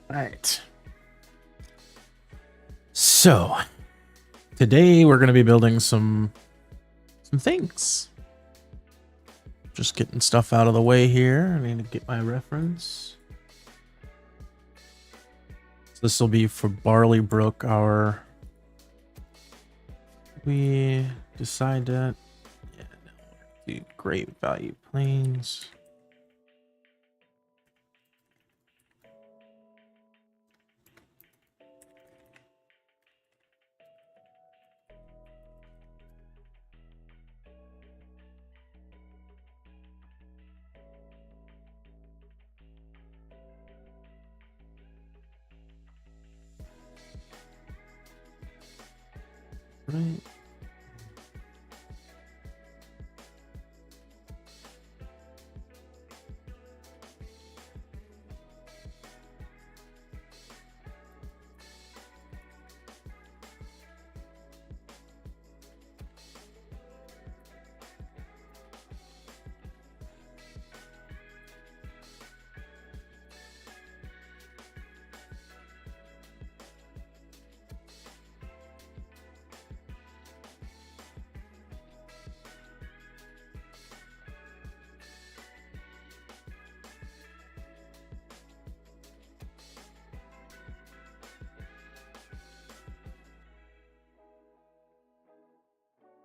All right. So today we're going to be building some things. Just getting stuff out of the way here. I need to get my reference. So this will be for Barley Brook. We decide that do Great Value Plains. Right.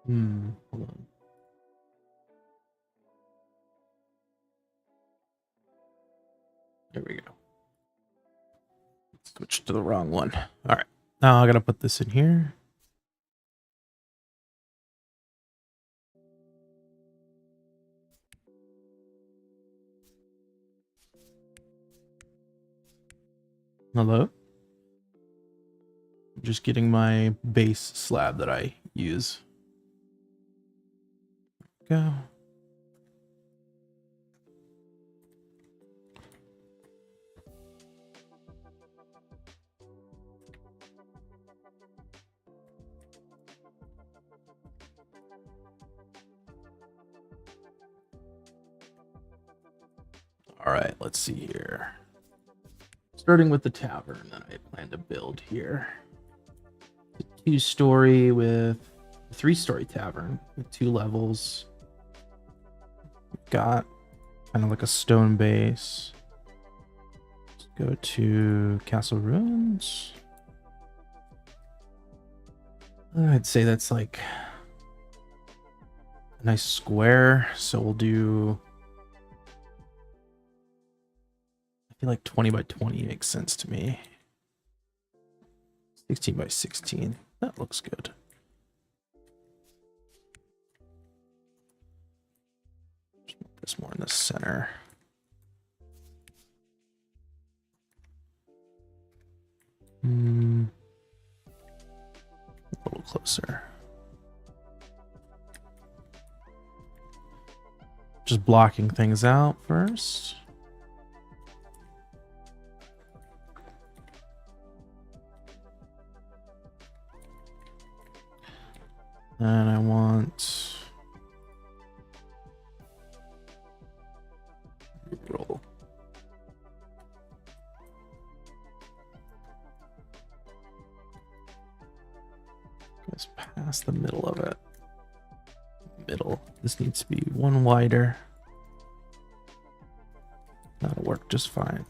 Hold on. There we go. Switch to the wrong one. All right. Now I got to put this in here. Hello? I'm just getting my base slab that I use. Go. All right, let's see here. Starting with the tavern that I plan to build here. A 2-story with a 3-story tavern with 2 levels. Got kind of like a stone base. Let's go to Castle Ruins. I'd say that's like a nice square, so we'll do, I feel like 20 by 20 makes sense to me. 16 by 16, that looks good. Just put this more in the center. A little closer. Just blocking things out first. And I want roll. Goes past the middle of it. Middle. This needs to be one wider. That'll work just fine.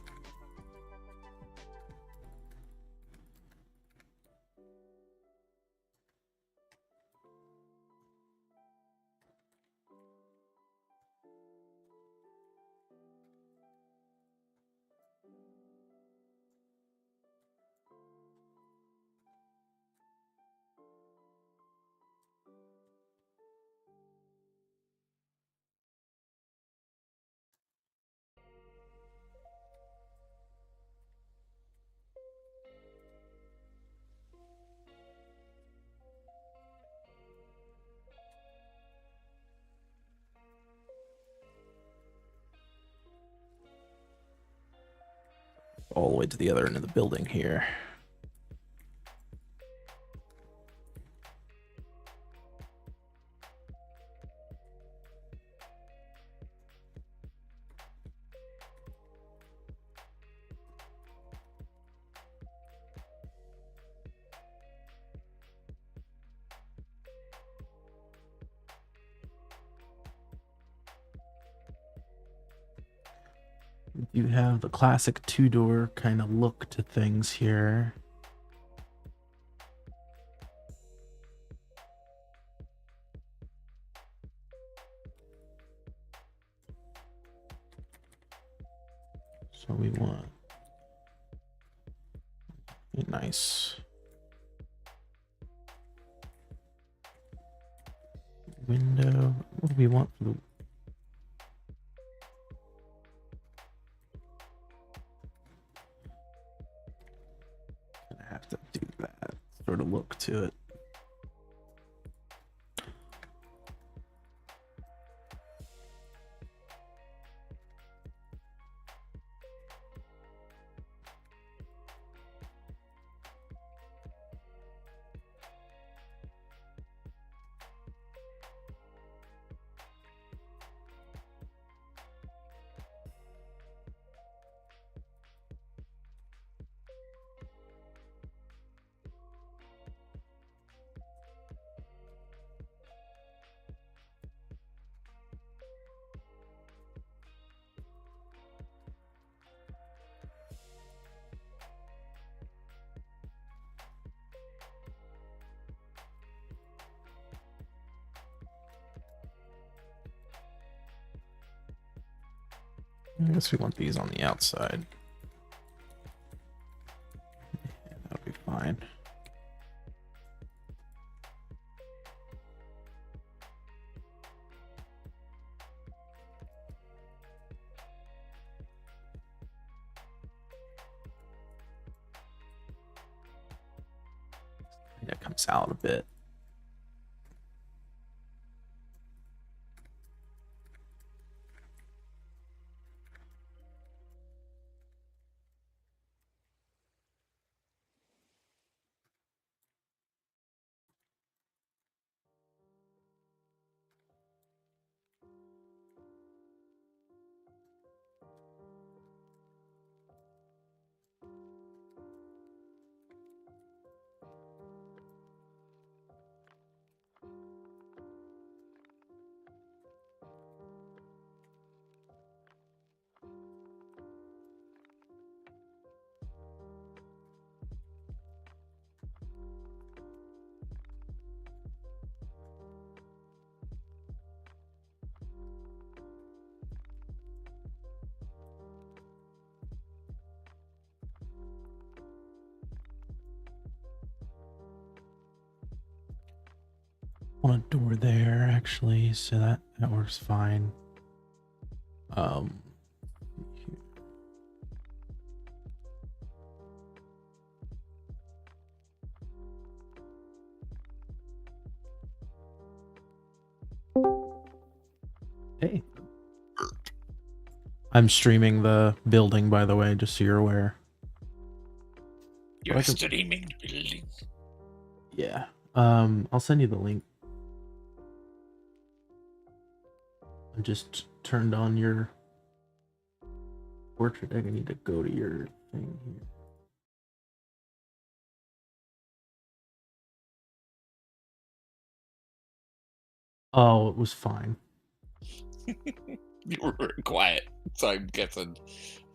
All the way to the other end of the building here. You have the classic two-door kind of look to things here. So we want a nice window. What do we want for the... Gonna have to do that sort of look to it. I guess we want these on the outside. Yeah, that'll be fine. It comes out a bit. Want a door there actually, so that works fine. Hey, I'm streaming the building, by the way, just so you're aware. You're streaming building. Yeah. I'll send you the link. I just turned on your portrait. I need to go to your thing here. Oh, it was fine. You were quiet, so I'm guessing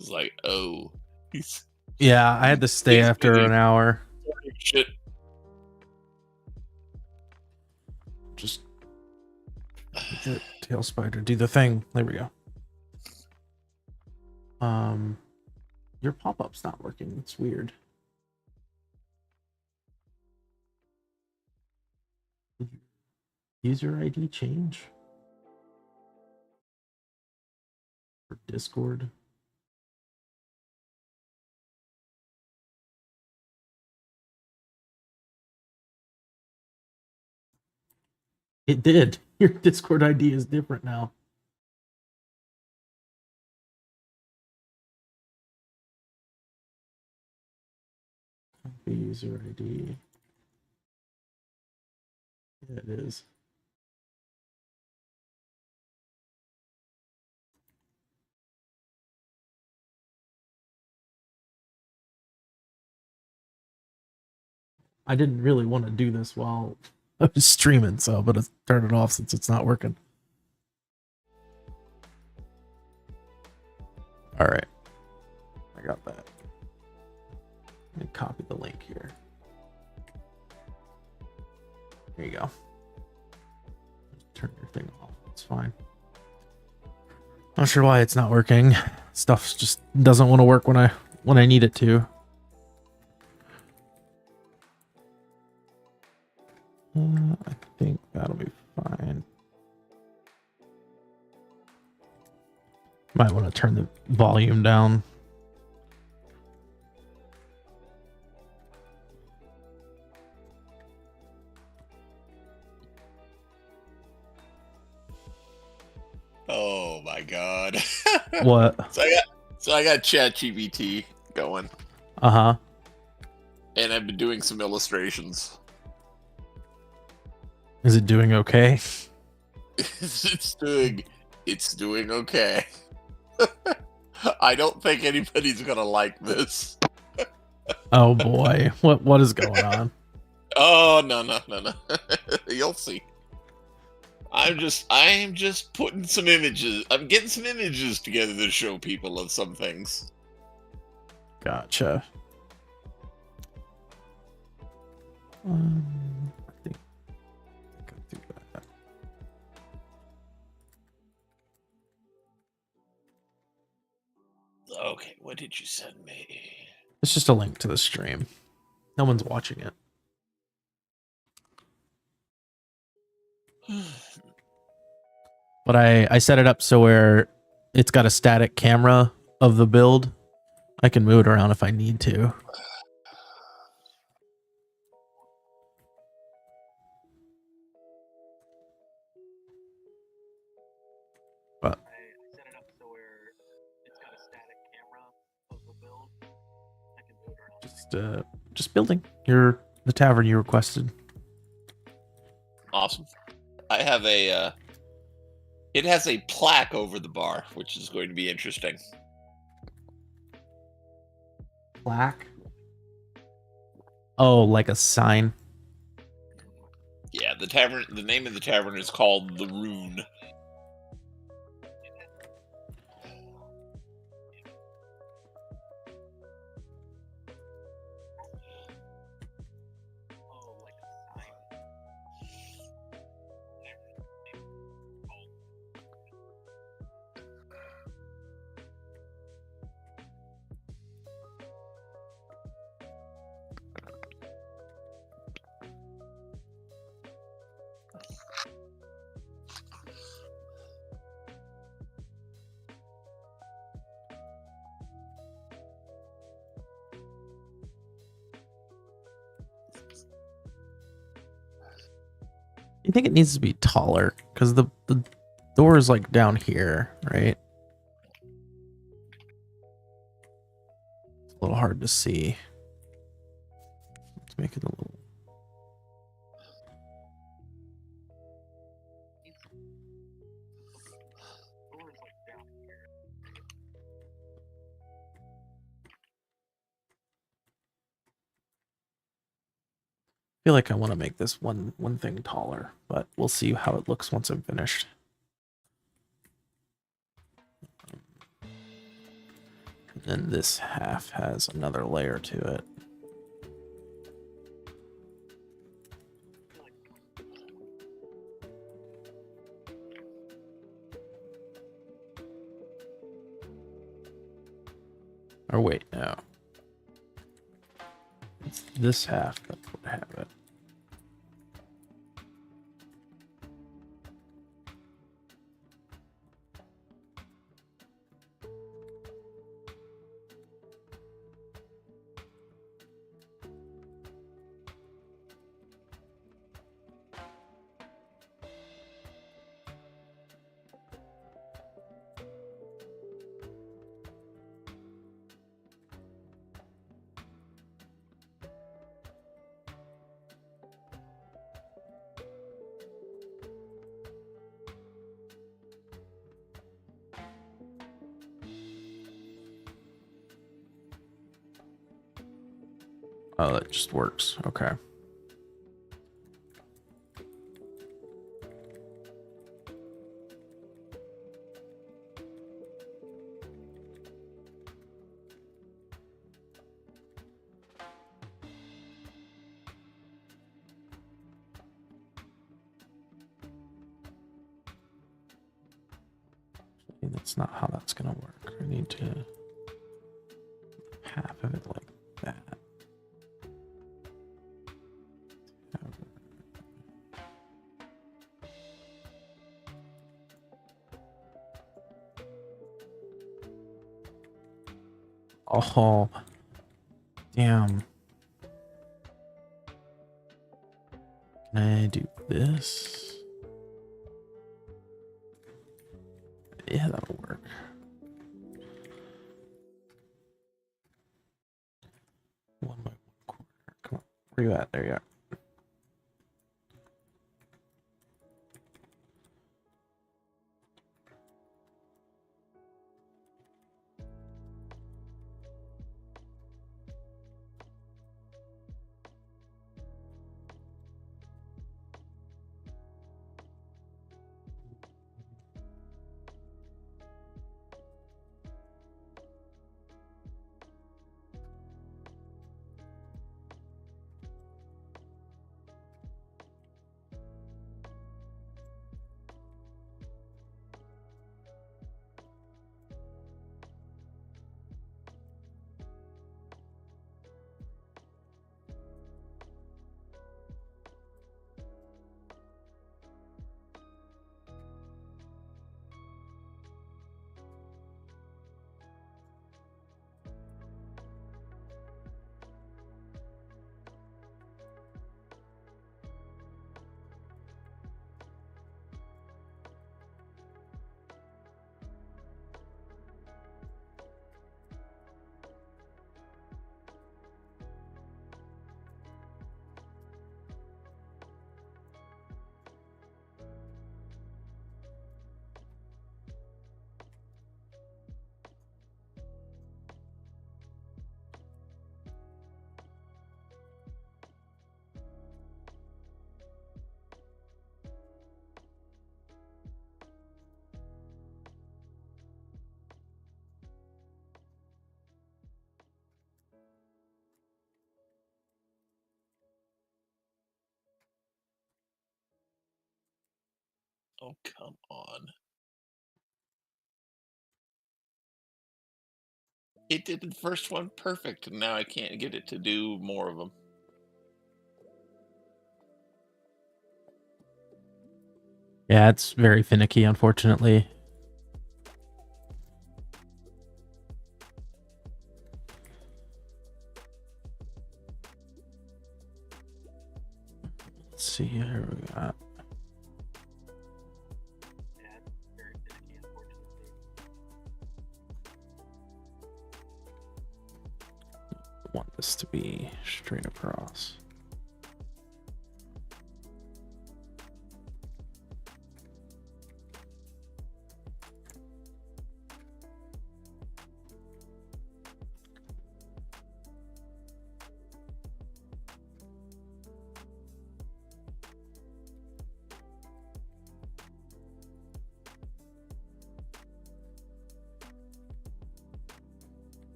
it's like, oh, he's... Yeah, I had to stay after an hour. Shit. Just the Talespire do the thing. There we go. Your pop-up's not working. It's weird. Did user ID change for Discord? It did. Your Discord ID is different now. Copy user ID. Yeah, it is. I didn't really want to do this while I was streaming, so I'm gonna turn it off since it's not working. All right. Not sure why it's not working. Stuff just doesn't want to work when I need it to. I think that'll be fine. Might want to turn the volume down. Oh my god. What? So I got ChatGPT going. Uh-huh. And I've been doing some illustrations. Is it doing okay? it's doing okay. I don't think anybody's gonna like this. Oh boy. What is going on? Oh no. You'll see. I'm just putting some images. I'm getting some images together to show people of some things. Gotcha. I think I'll do that. Okay, what did you send me? It's just a link to the stream. No one's watching it. But I set it up so where it's got a static camera of the build. I can move it around if I need to. But I set it up so where it's got a static camera of the build. I can move it around. Just building the tavern you requested. Awesome. I have a it has a plaque over the bar, which is going to be interesting. Plaque? Oh, like a sign. Yeah, the name of the tavern is called the Rune. You think it needs to be taller? Because the door is like down here, right? It's a little hard to see. Let's make it a little. I feel like I want to make this one thing taller, but we'll see how it looks once I'm finished. And then this half has another layer to it. Or wait, no. It's this half that would have it. Oh, that just works. Okay. I think That's not how that's gonna work. I need to half of it like that. Oh, damn. Can I do this? Yeah, that'll work. One by one corner. Come on. Where you at? There you are. Oh, come on. It did the first one perfect, and now I can't get it to do more of them. Yeah, it's very finicky, unfortunately. Let's see here. We got. Want this to be straight across.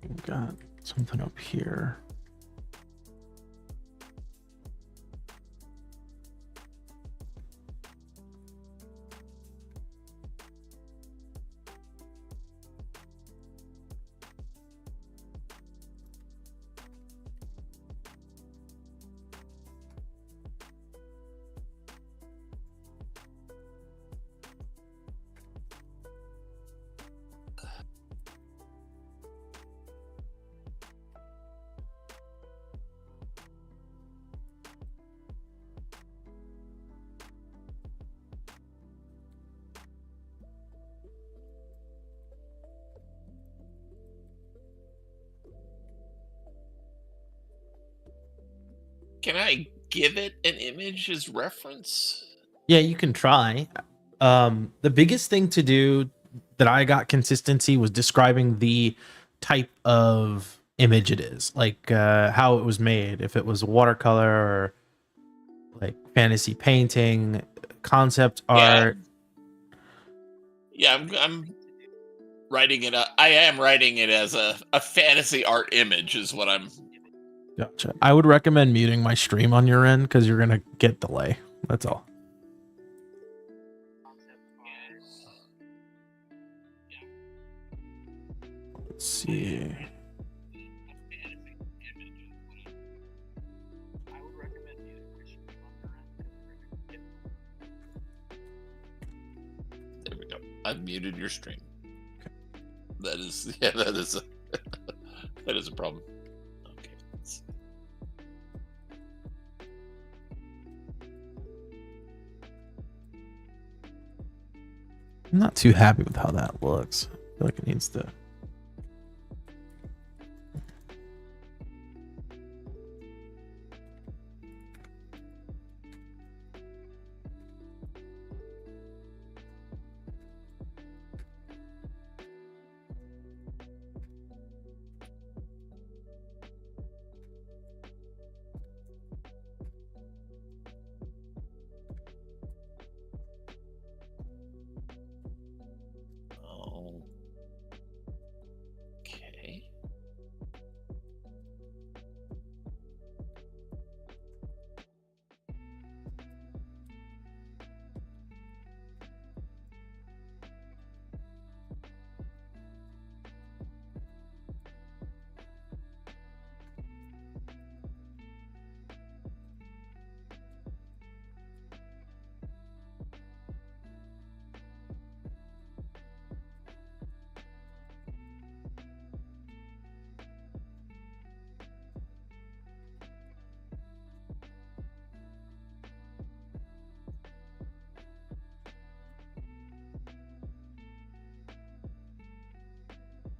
We've got something up here. Can I give it an image as reference? Yeah, you can try. The biggest thing to do that I got consistency was describing the type of image it is, like how it was made, if it was watercolor or like fantasy painting, concept art. Yeah, I'm writing it. I am writing it as a fantasy art image, is what I'm. Gotcha. I would recommend muting my stream on your end because you're gonna get delay. That's all. Let's see. There we go. I've muted your stream. Okay. That is a that is a problem. Okay. Let's see. I'm not too happy with how that looks. I feel like it needs to.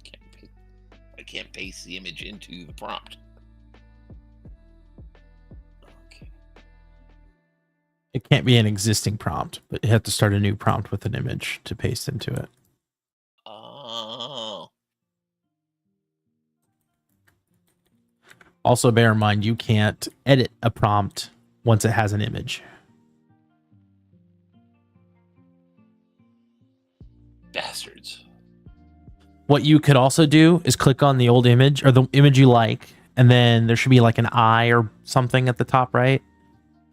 Okay. I can't paste the image into the prompt. Okay. It can't be an existing prompt, but you have to start a new prompt with an image to paste into it. Oh. Also, bear in mind you can't edit a prompt once it has an image. Bastards. What you could also do is click on the old image or the image you like, and then there should be like an eye or something at the top right,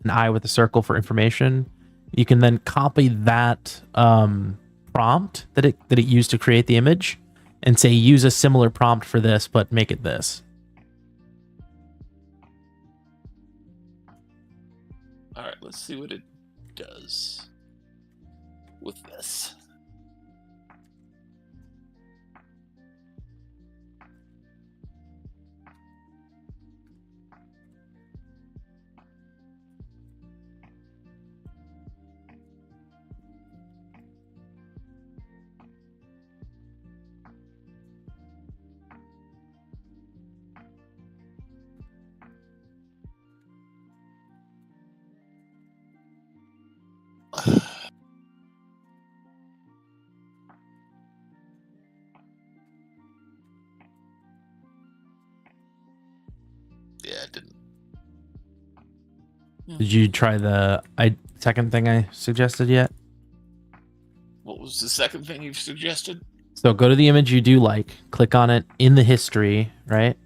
an eye with a circle for information. You can then copy that prompt that it used to create the image, and say use a similar prompt for this, but make it this. All right, let's see what it does with this. Yeah, it didn't. Did you try the second thing I suggested yet? What was the second thing you've suggested? So go to the image you do like, click on it in the history, right?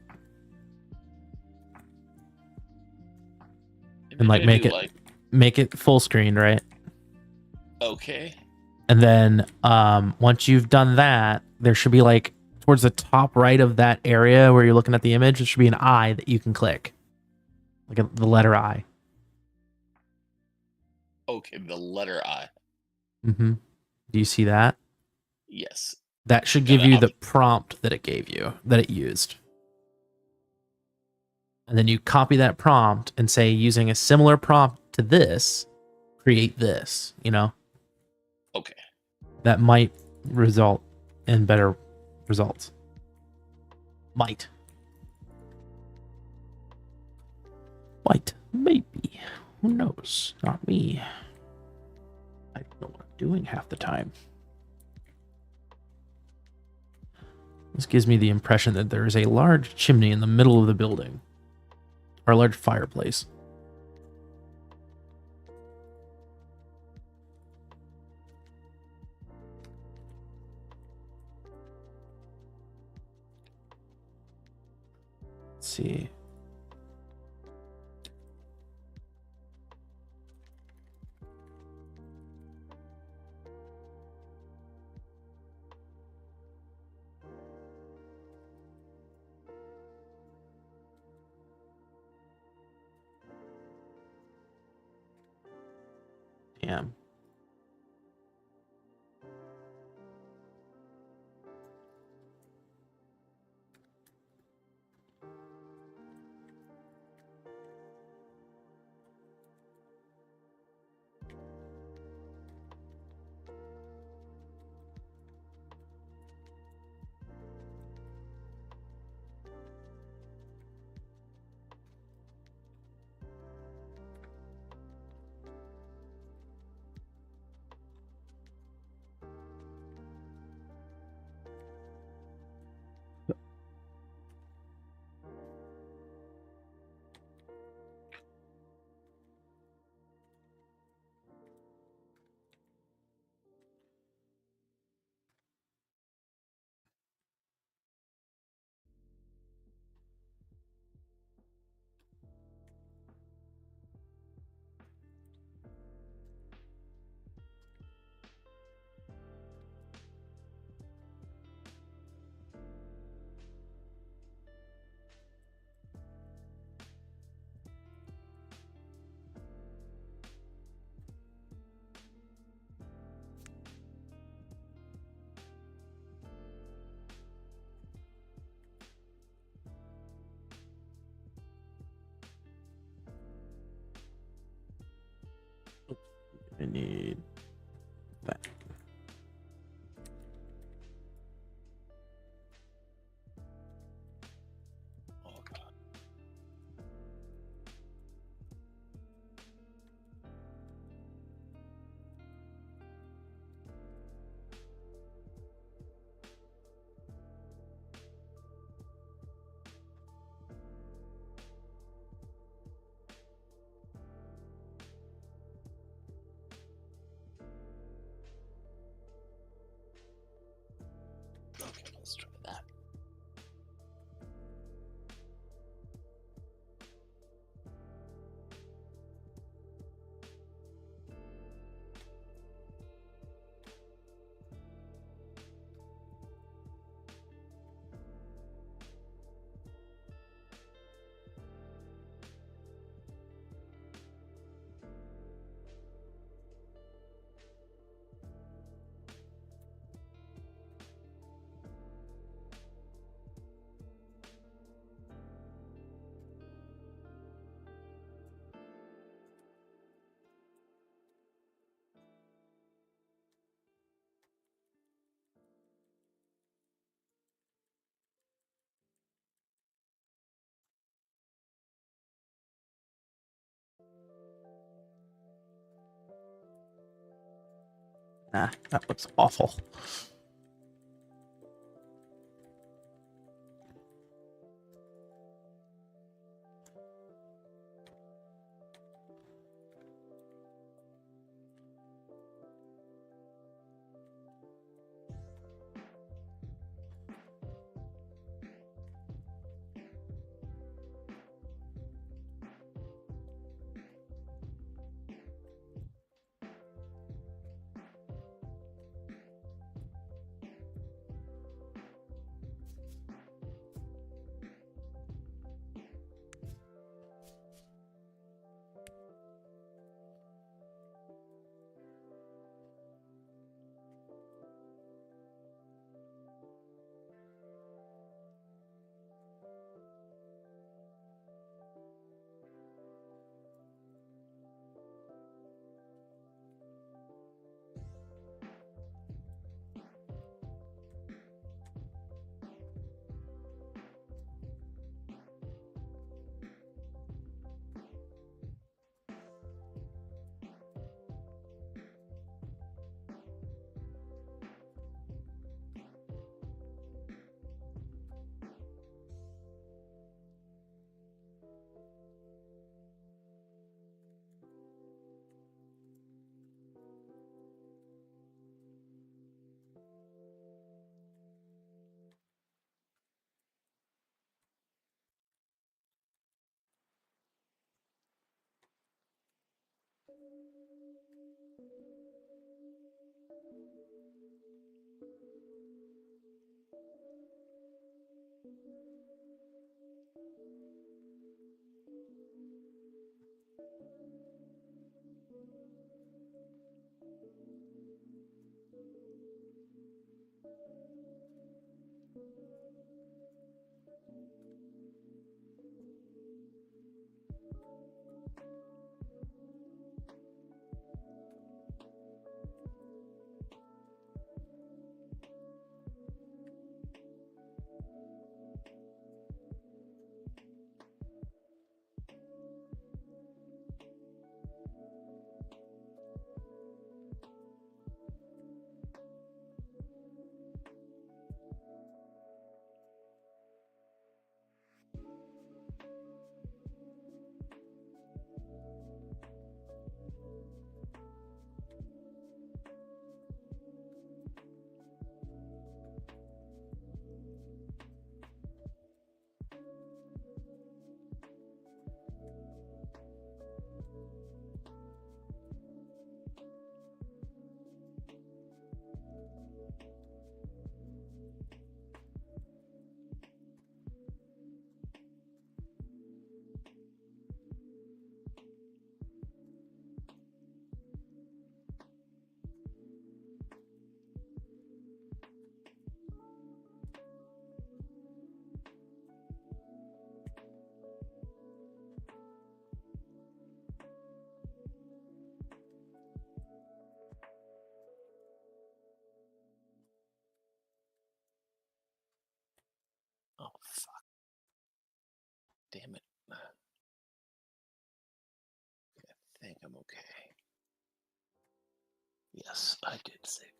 And like make it full screen, right? Okay. And then once you've done that, there should be like towards the top right of that area where you're looking at the image, there should be an eye that you can click. Like the letter I. Okay, the letter I. Mm-hmm. Do you see that? Yes. That should give you the prompt that it gave you, that it used. And then you copy that prompt and say, using a similar prompt to this, create this, you know? Okay. That might result in better results. Might. Maybe. Who knows? Not me. I don't know what I'm doing half the time. This gives me the impression that there is a large chimney in the middle of the building. Or a large fireplace. Let's see. Damn. I need that. Oh, God. Okay, let's try that. Nah, that looks awful. Oh, fuck. Damn it. I think I'm okay. Yes, I did save it.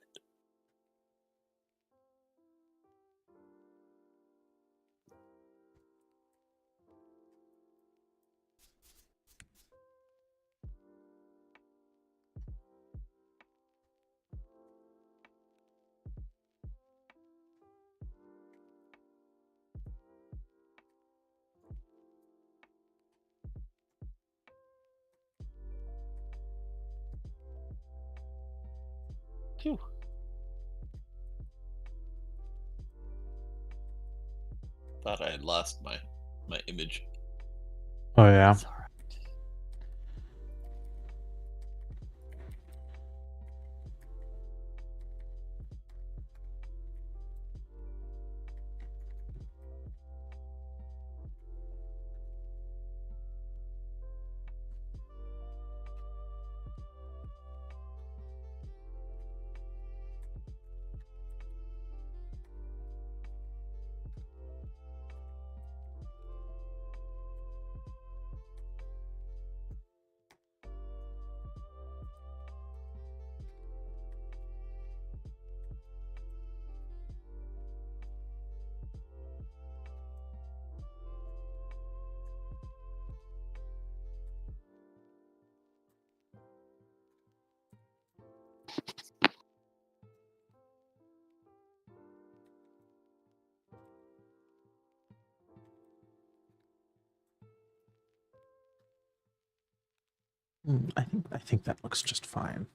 Phew. Thought I had lost my image. Oh yeah. It's all right. I think that looks just fine.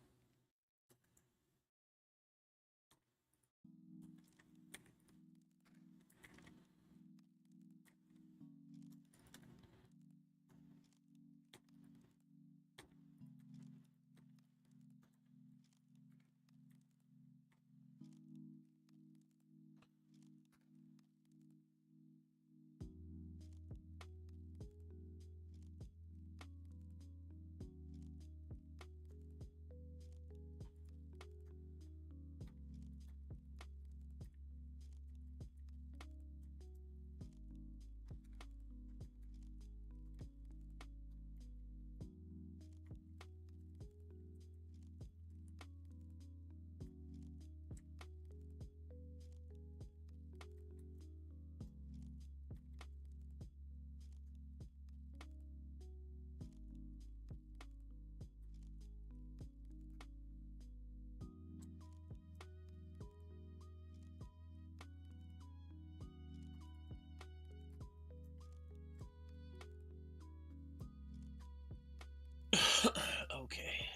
Okay.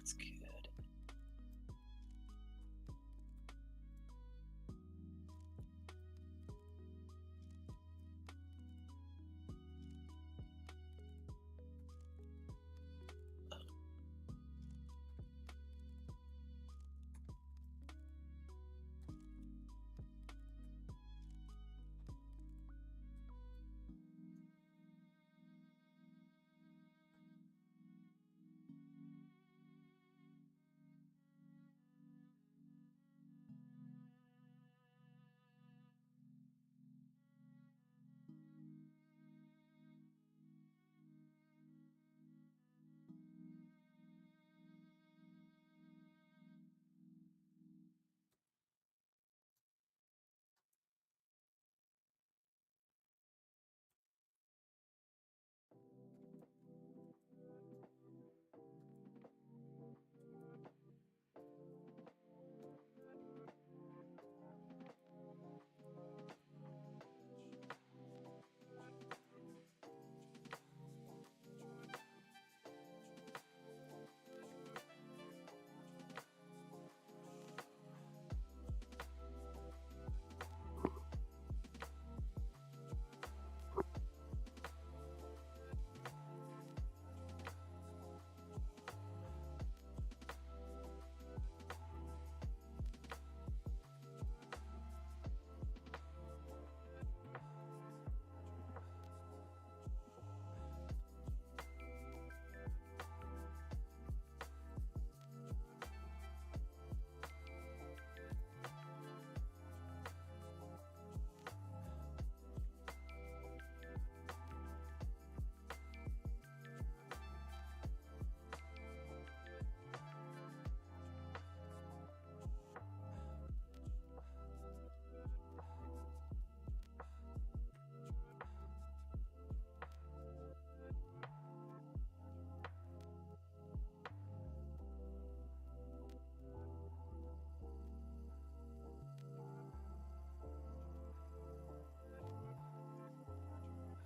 That's good.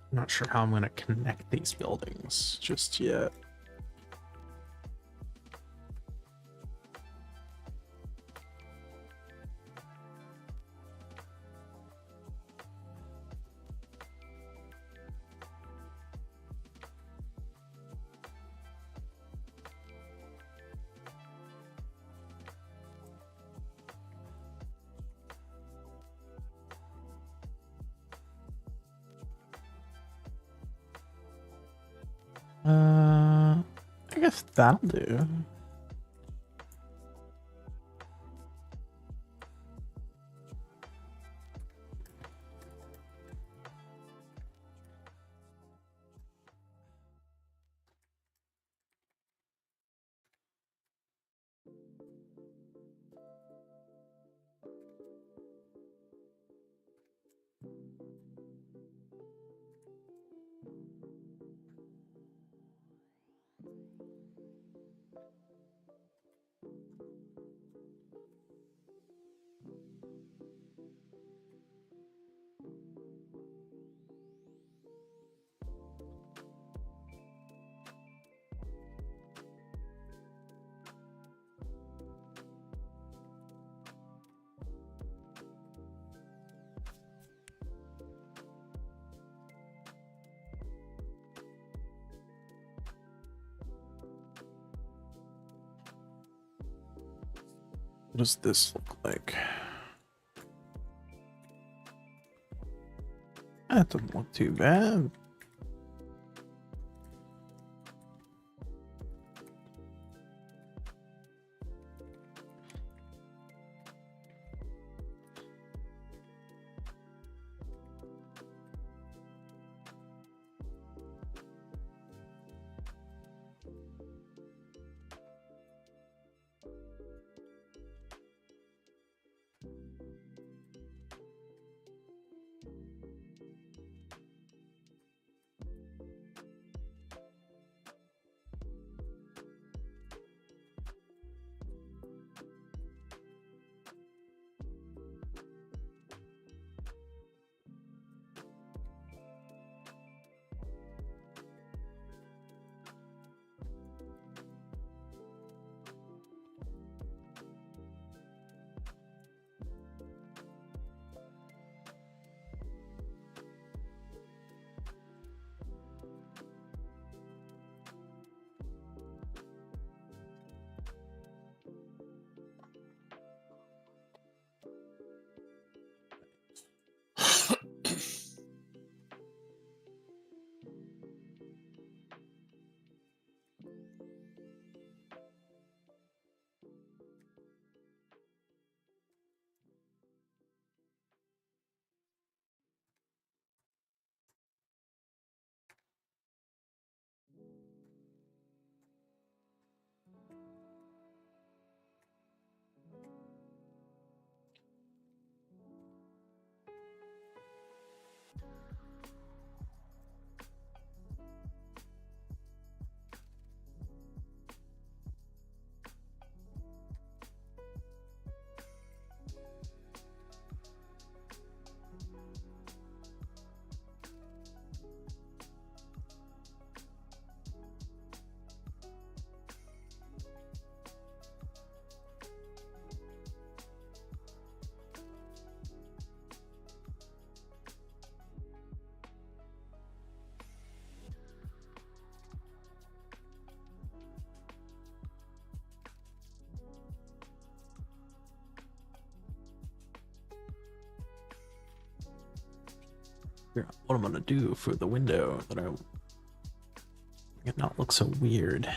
I'm not sure how I'm going to connect these buildings just yet. I guess that'll do. What does this look like? That doesn't look too bad. figure out what I'm gonna do for the window that I make it not look so weird.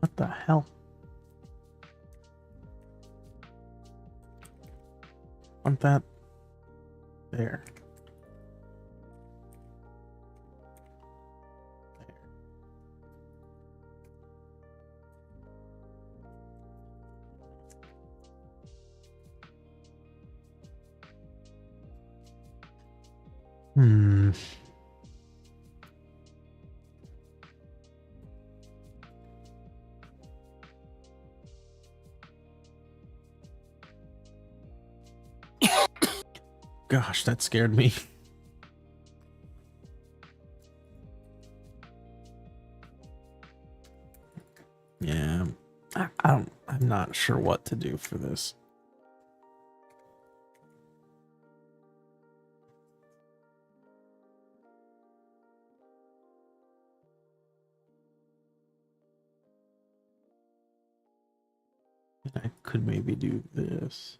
What the hell? Want that there. Hmm. Gosh, that scared me. Yeah, I'm not sure what to do for this. I could maybe do this.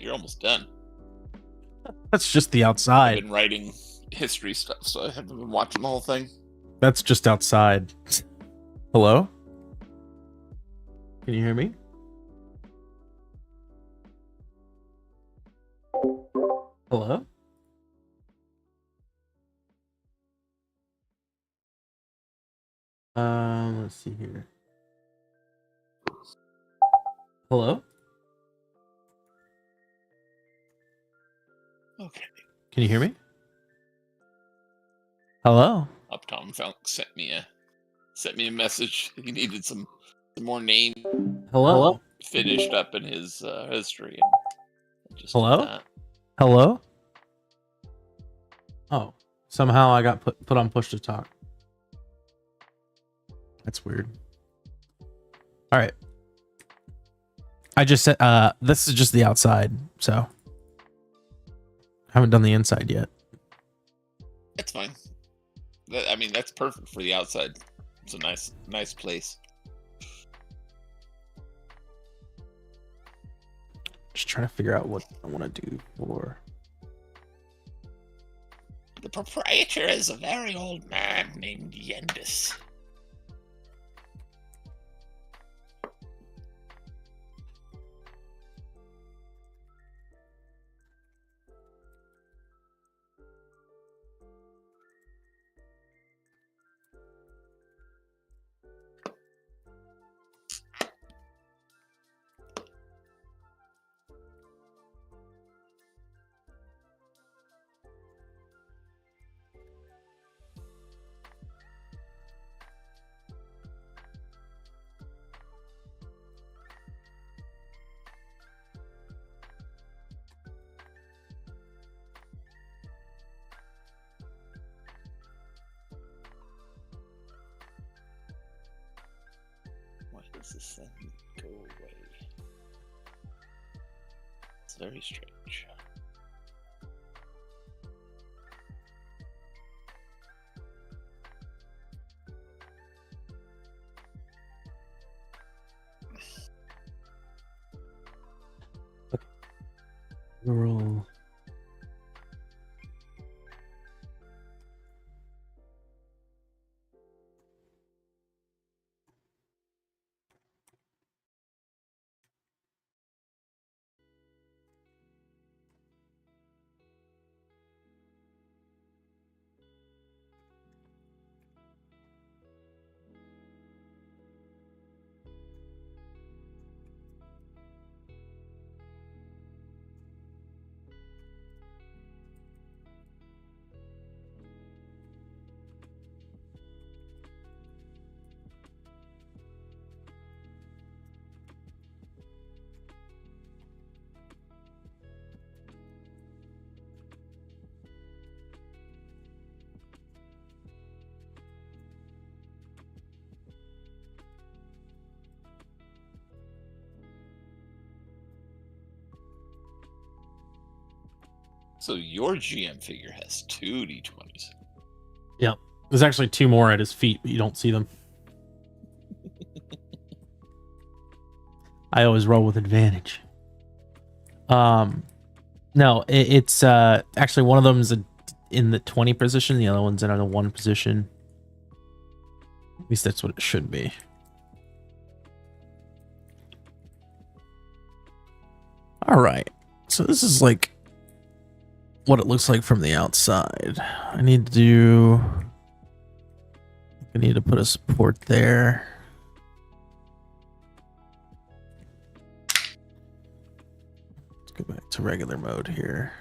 you're almost done. That's just the I've outside. been writing history stuff, so I haven't been watching the whole thing. That's just outside. Hello? Can you hear me? Hello? Let's see here. Hello? Okay. Can you hear me? Hello? Uptown sent me a message. He needed some more names Hello? finished up in his history. And I just Hello? did that. Hello? Oh, somehow I got put on push to talk. That's weird. All right. I just said this is just the outside, so haven't done the inside yet. It's fine. I mean, that's perfect for the outside. It's a nice place. Just trying to figure out what I want to do for. The proprietor is a very old man named Yendis. Why does this thing go away? It's very strange. Roll. So your GM figure has 2 d20s. Yep. There's actually 2 more at his feet, but you don't see them. I always roll with advantage. No, it's actually one of them's in the 20 position, the other one's in the 1 position. At least that's what it should be. All right. So this is like what it looks like from the outside. I need to put a support there. Let's go back to regular mode here.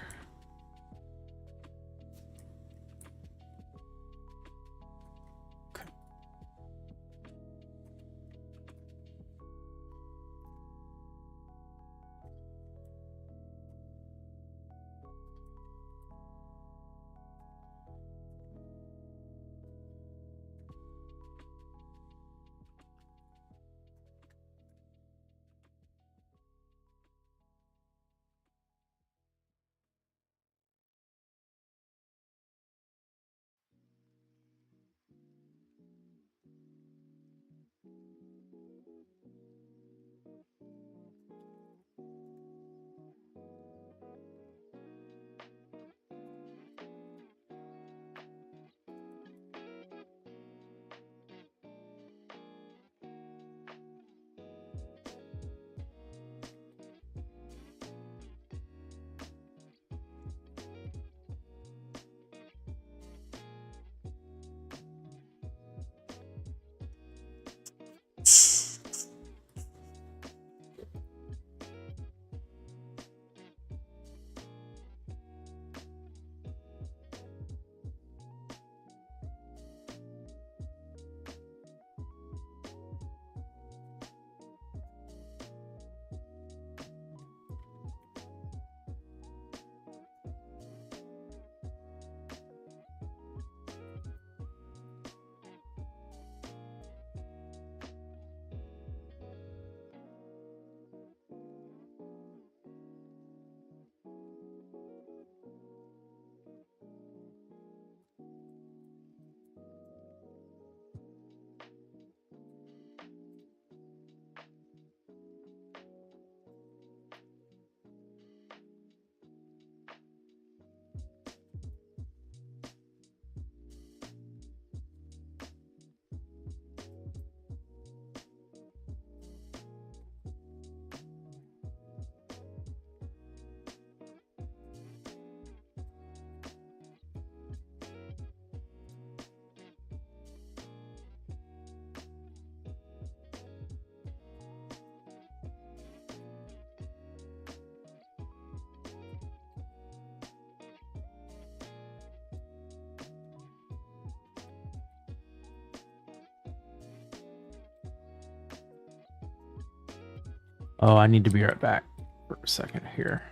Oh, I need to be right back for a second here.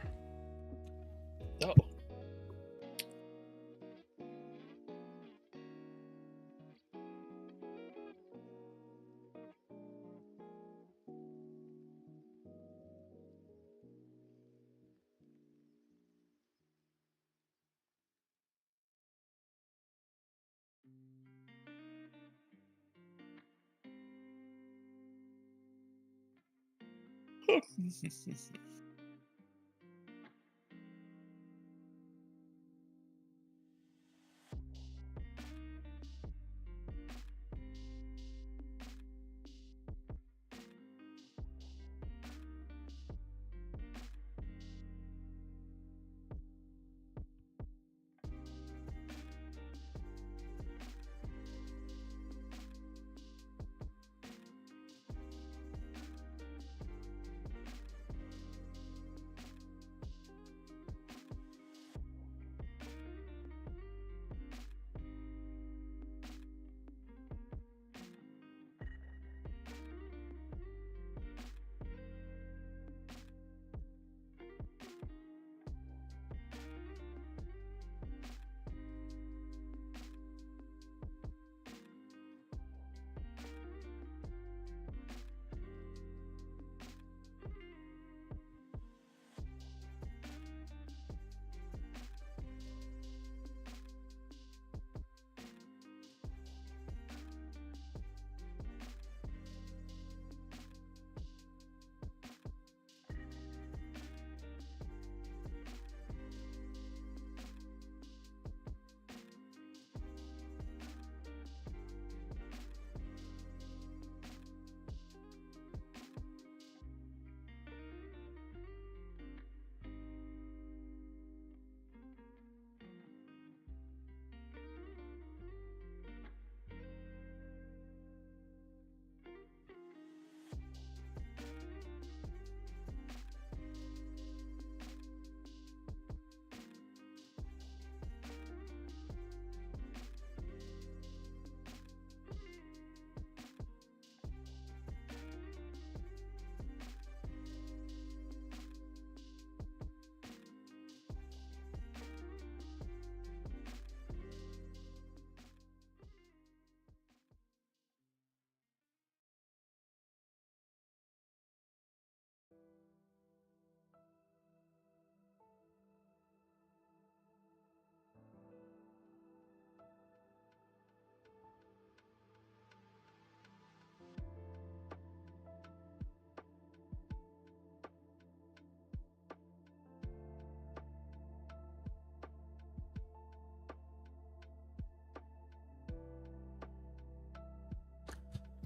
Oh.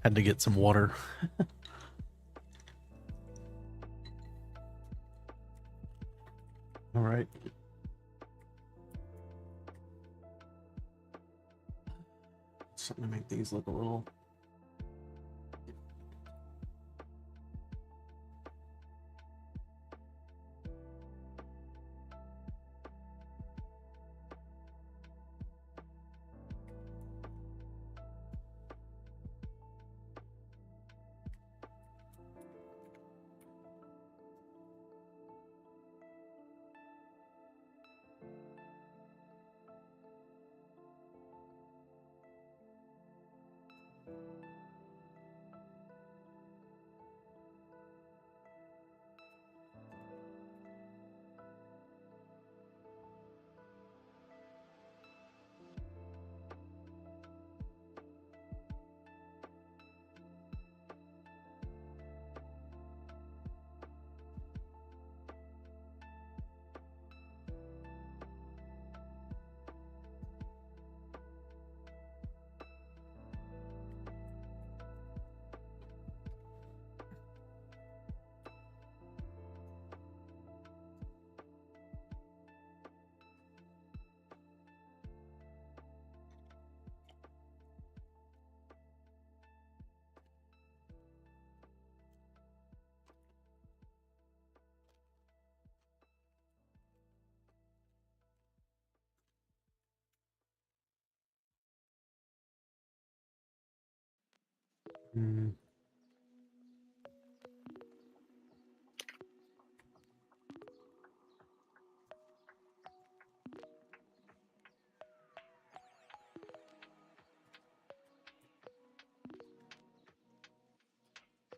Had to get some water. All right. Something to make these look a little.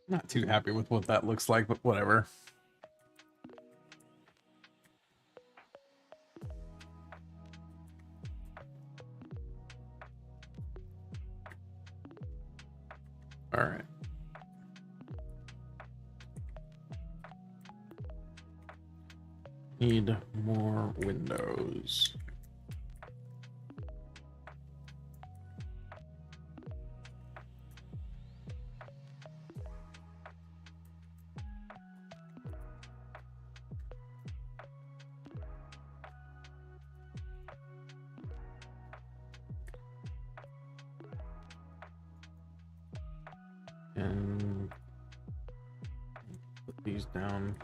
Not too happy with what that looks like, but whatever. All right. Need more windows. And put these down.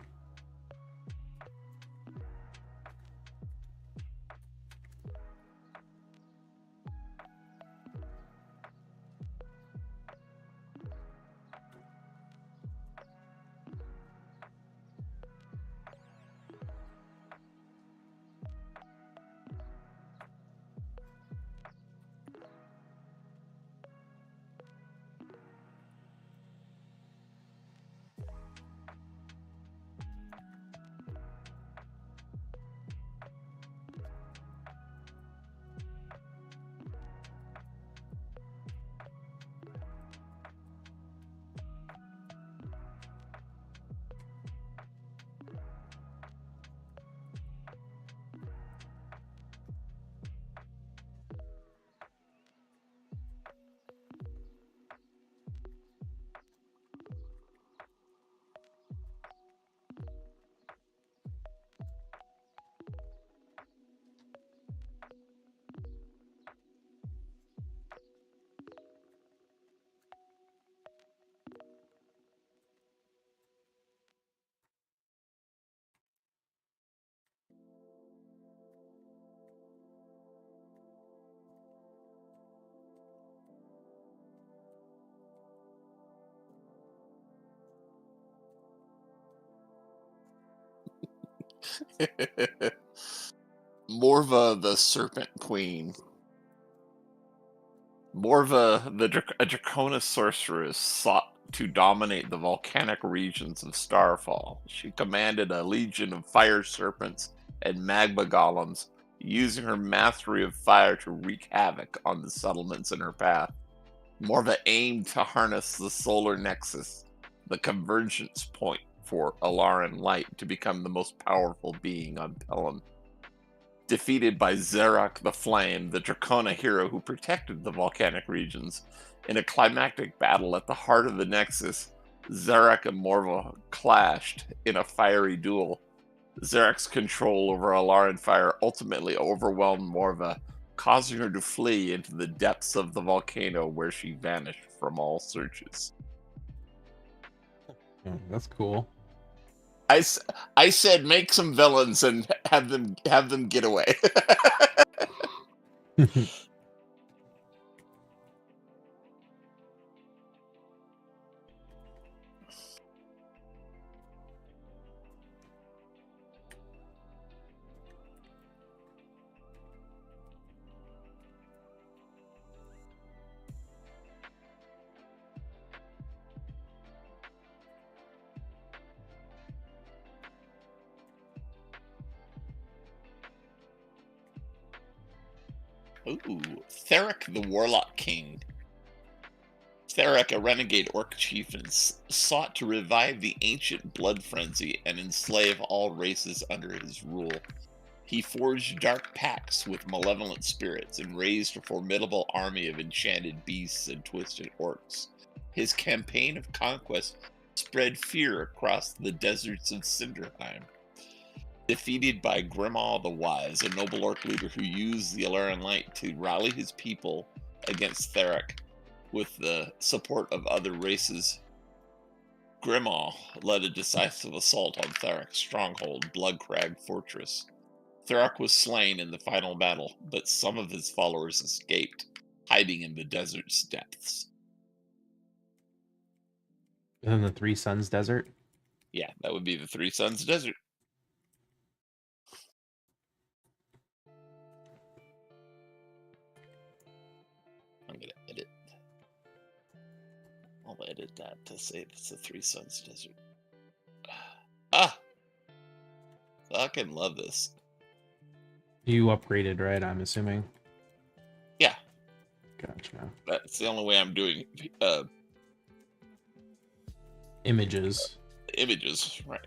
Morva the Serpent Queen. Morva, a Dracona sorceress, sought to dominate the volcanic regions of Starfall. She commanded a legion of fire serpents and magma golems, using her mastery of fire to wreak havoc on the settlements in her path. Morva aimed to harness the solar nexus, the convergence point for Alaran light, to become the most powerful being on Pelham. Defeated by Zerak the Flame, the Dracona hero who protected the volcanic regions. In a climactic battle at the heart of the Nexus, Zerak and Morva clashed in a fiery duel. Zerak's control over Alaran fire ultimately overwhelmed Morva, causing her to flee into the depths of the volcano, where she vanished from all searches. Yeah, that's cool. I said make some villains and have them get away. Ooh, Theric the Warlock King. Theric, a renegade orc chieftain, sought to revive the ancient blood frenzy and enslave all races under his rule. He forged dark pacts with malevolent spirits and raised a formidable army of enchanted beasts and twisted orcs. His campaign of conquest spread fear across the deserts of Cinderheim. Defeated by Grimmaw the Wise, a noble orc leader who used the Alaran Light to rally his people against Theric with the support of other races, Grimmaw led a decisive assault on Theric's stronghold, Bloodcrag Fortress. Theric was slain in the final battle, but some of his followers escaped, hiding in the desert's depths. In the Three Suns Desert? Yeah, that would be the Three Suns Desert. I'm gonna edit I'll edit that to say it's the Three Suns Desert. Ah! Fucking love this. You upgraded, right? I'm assuming. Yeah. Gotcha. That's the only way I'm doing Images. images, right?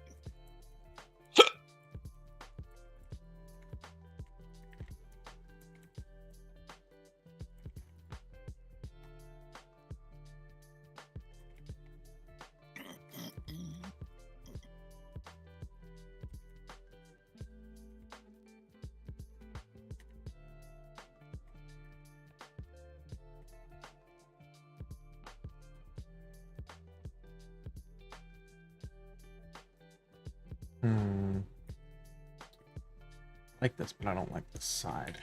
I like this, but I don't like this side.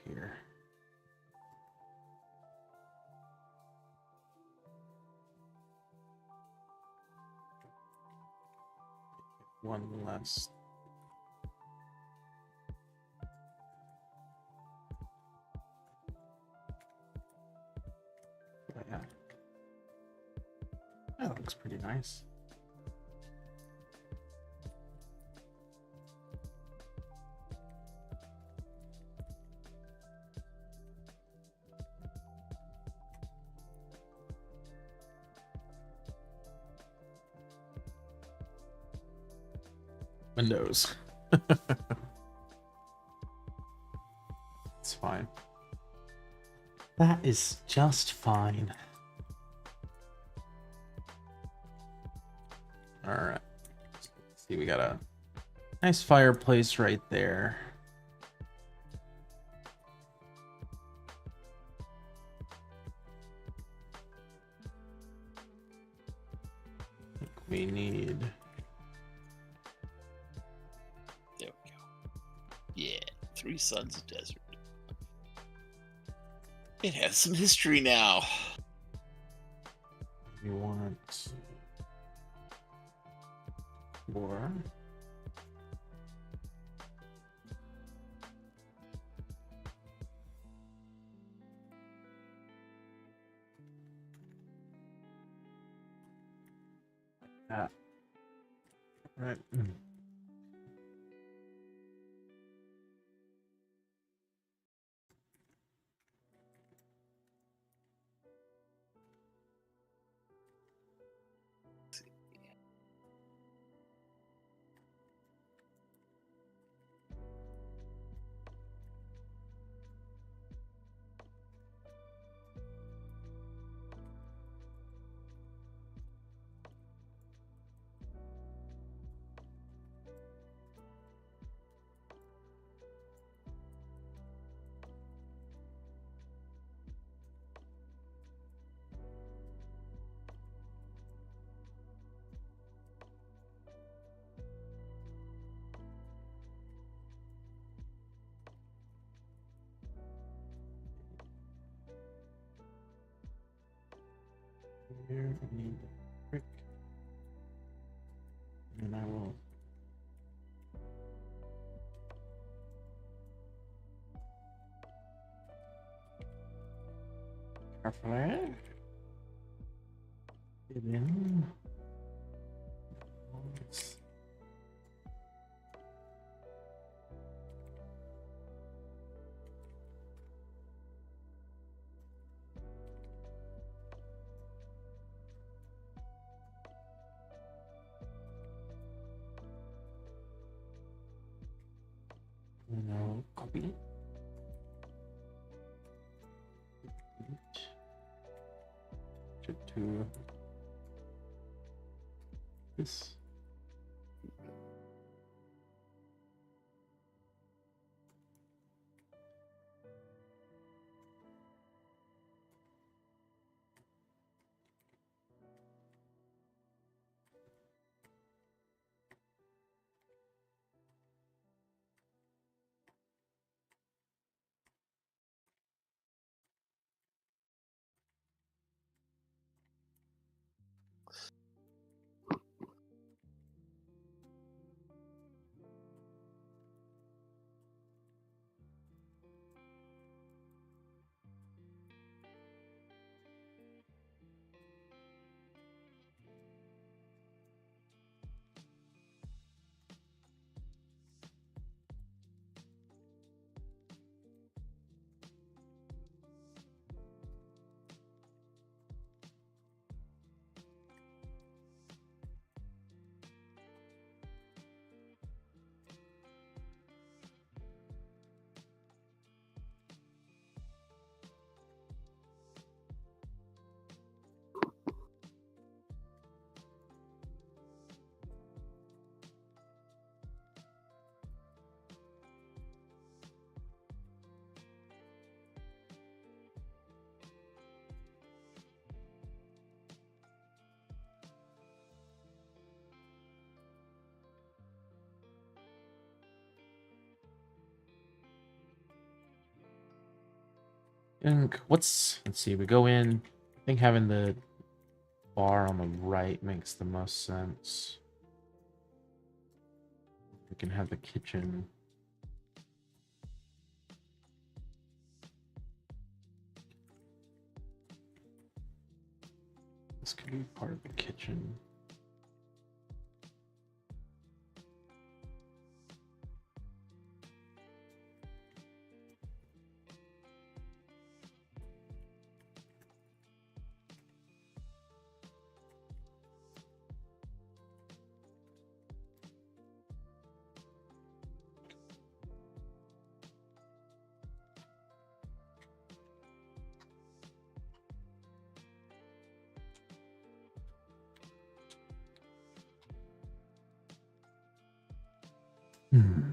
Here. One less. Oh, yeah. That looks pretty nice. Windows. It's fine. That is just fine. All right. Let's see, we got a nice fireplace right there. I think we need. There we go. Yeah, Three Suns Desert. It has some history now. We want 4. That. Right. Here I need the brick. And I will carefully get in. And I'll copy it. To this. And let's see, we go in. I think having the bar on the right makes the most sense. We can have the kitchen. This could be part of the kitchen. Hmm.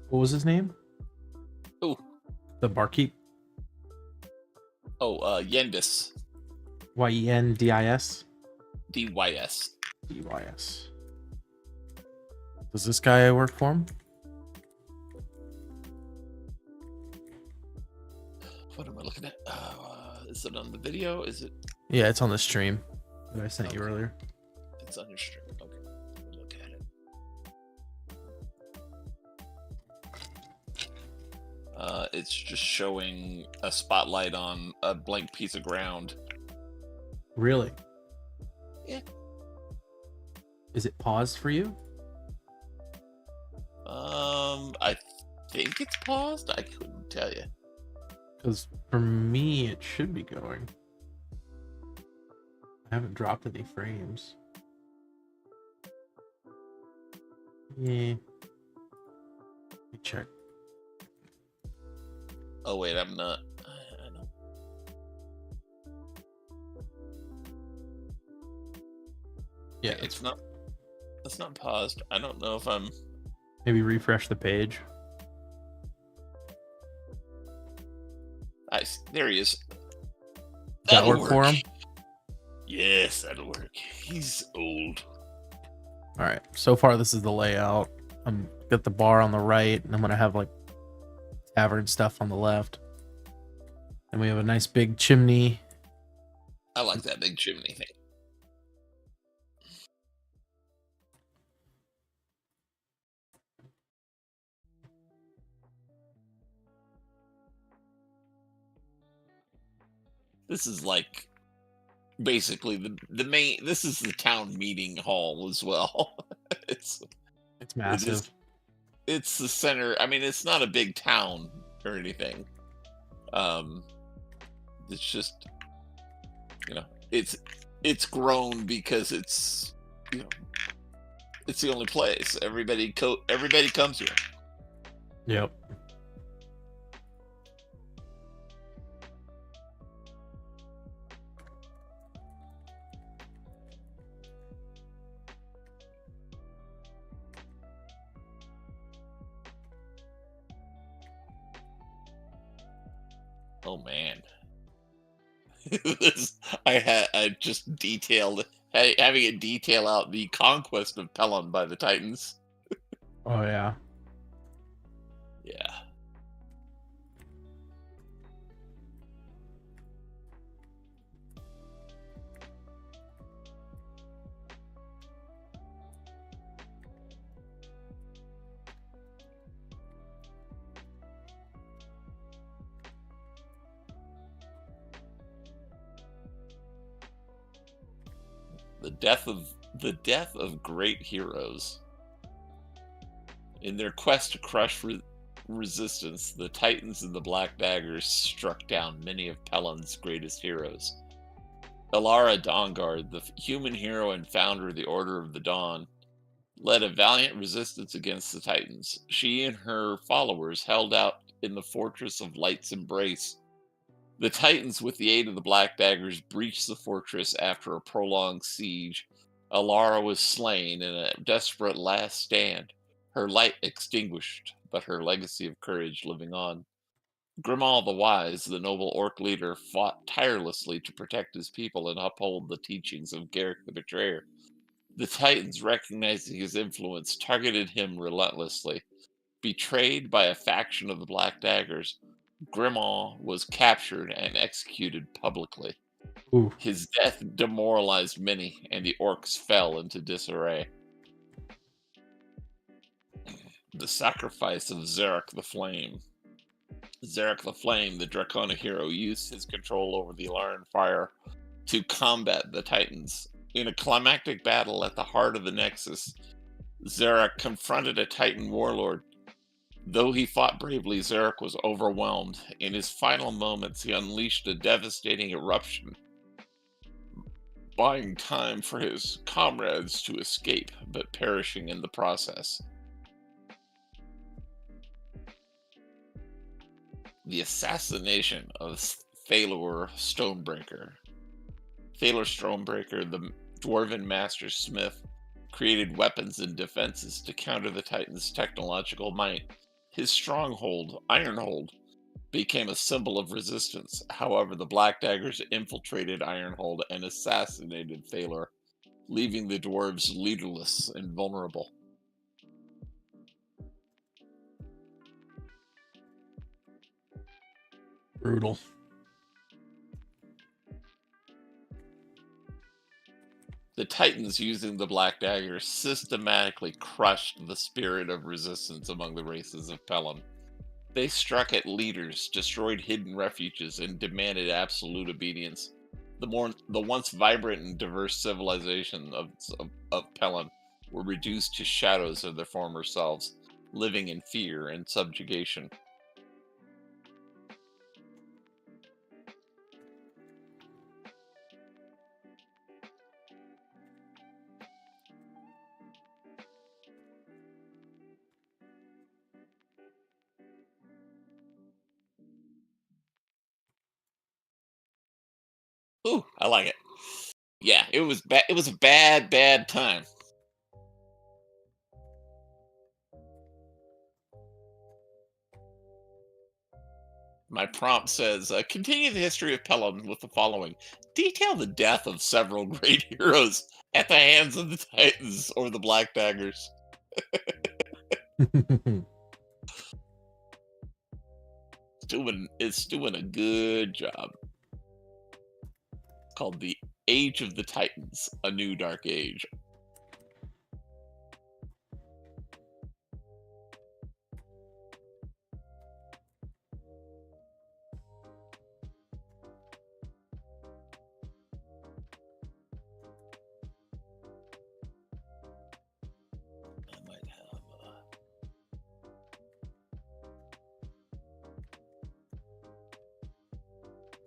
What was his name? Oh, The barkeep. Yendis. Yendis. DYS. DYS. Does this guy work for him? What am I looking at? Is it on the video? Is it? Yeah, it's on the stream that I sent you earlier. It's on your stream. Okay, let me look at it. It's just showing a spotlight on a blank piece of ground. Really? Yeah. Is it paused for you? I think it's paused. I couldn't tell you. Because for me, it should be going. I haven't dropped any frames. Yeah. Let me check. Oh wait, I'm not. I know. Yeah, It's not paused. I don't know if I'm. maybe refresh the page. There he is. Does that work for him? Yes, that'll work. He's old. All right. So far, this is the layout. I'm got the bar on the right, and I'm gonna have like tavern stuff on the left. And we have a nice big chimney. I like that big chimney thing. This is like basically the main. This is the town meeting hall as well. it's Massive. It's the center. I mean, it's not a big town or anything. It's just, it's grown because it's it's the only place. Everybody comes here. Yep. Oh man. I just detailed having it detail out the conquest of Pelon by the Titans. Oh yeah. Yeah. The death of great heroes. In their quest to crush resistance, the Titans and the Black Daggers struck down many of Pelon's greatest heroes. Elara Dawnguard, the human hero and founder of the Order of the Dawn, led a valiant resistance against the Titans. She and her followers held out in the fortress of Light's Embrace. The Titans, with the aid of the Black Daggers, breached the fortress after a prolonged siege. Elara was slain in a desperate last stand, her light extinguished, but her legacy of courage living on. Grimal the Wise, the noble orc leader, fought tirelessly to protect his people and uphold the teachings of Garrick the Betrayer. The Titans, recognizing his influence, targeted him relentlessly. Betrayed by a faction of the Black Daggers, Grimal was captured and executed publicly. Ooh. His death demoralized many, and the orcs fell into disarray. The sacrifice of Zarek the Flame. Zarek the Flame, the Dracona hero, used his control over the Ilaran Fire to combat the Titans. In a climactic battle at the heart of the Nexus, Zarek confronted a Titan warlord. Though he fought bravely, Zarek was overwhelmed. In his final moments, he unleashed a devastating eruption, buying time for his comrades to escape, but perishing in the process. The assassination of Thalor Stonebreaker. Thalor Stonebreaker, the Dwarven Master Smith, created weapons and defenses to counter the Titans' technological might. His stronghold, Ironhold, became a symbol of resistance. However, the Black Daggers infiltrated Ironhold and assassinated Thaler, leaving the dwarves leaderless and vulnerable. Brutal. The Titans, using the Black Dagger, systematically crushed the spirit of resistance among the races of Pelham. They struck at leaders, destroyed hidden refuges, and demanded absolute obedience. The once vibrant and diverse civilization of Pelham were reduced to shadows of their former selves, living in fear and subjugation. Ooh, I like it. Yeah, it was bad. It was a bad, bad time. My prompt says, continue the history of Pelham with the following. Detail the death of several great heroes at the hands of the Titans or the Black Daggers. It's doing a good job. It's called The Age of the Titans, A New Dark Age.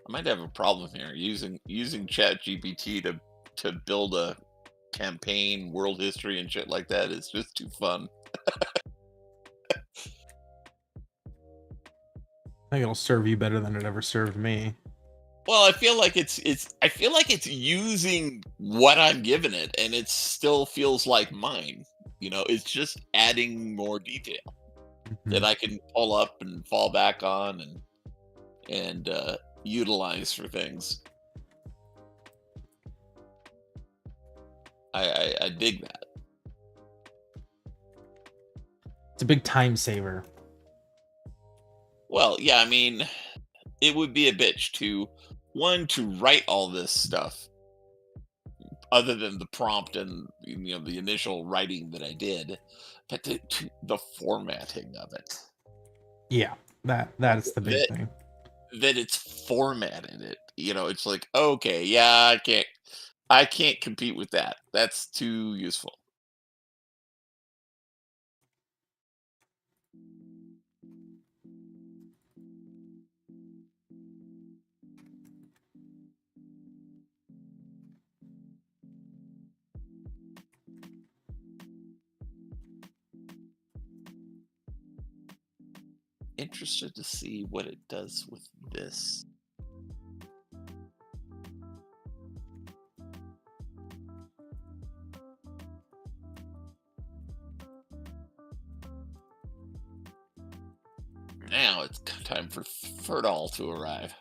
I might have a problem here using ChatGPT to build a campaign, world history, and shit like that. It's just too fun. I think it'll serve you better than it ever served me. Well, I feel like it's using what I'm giving it, and it still feels like mine. It's just adding more detail that I can pull up and fall back on and utilize for things. I dig that. It's a big time saver. Well, yeah, I mean, it would be a bitch to write all this stuff other than the prompt and the initial writing that I did, but the formatting of it. Yeah, that's the big That thing. that it's formatted it. It's like, okay, yeah, I can't compete with that. That's too useful. Interested to see what it does with this. Now it's time for Fertile to arrive.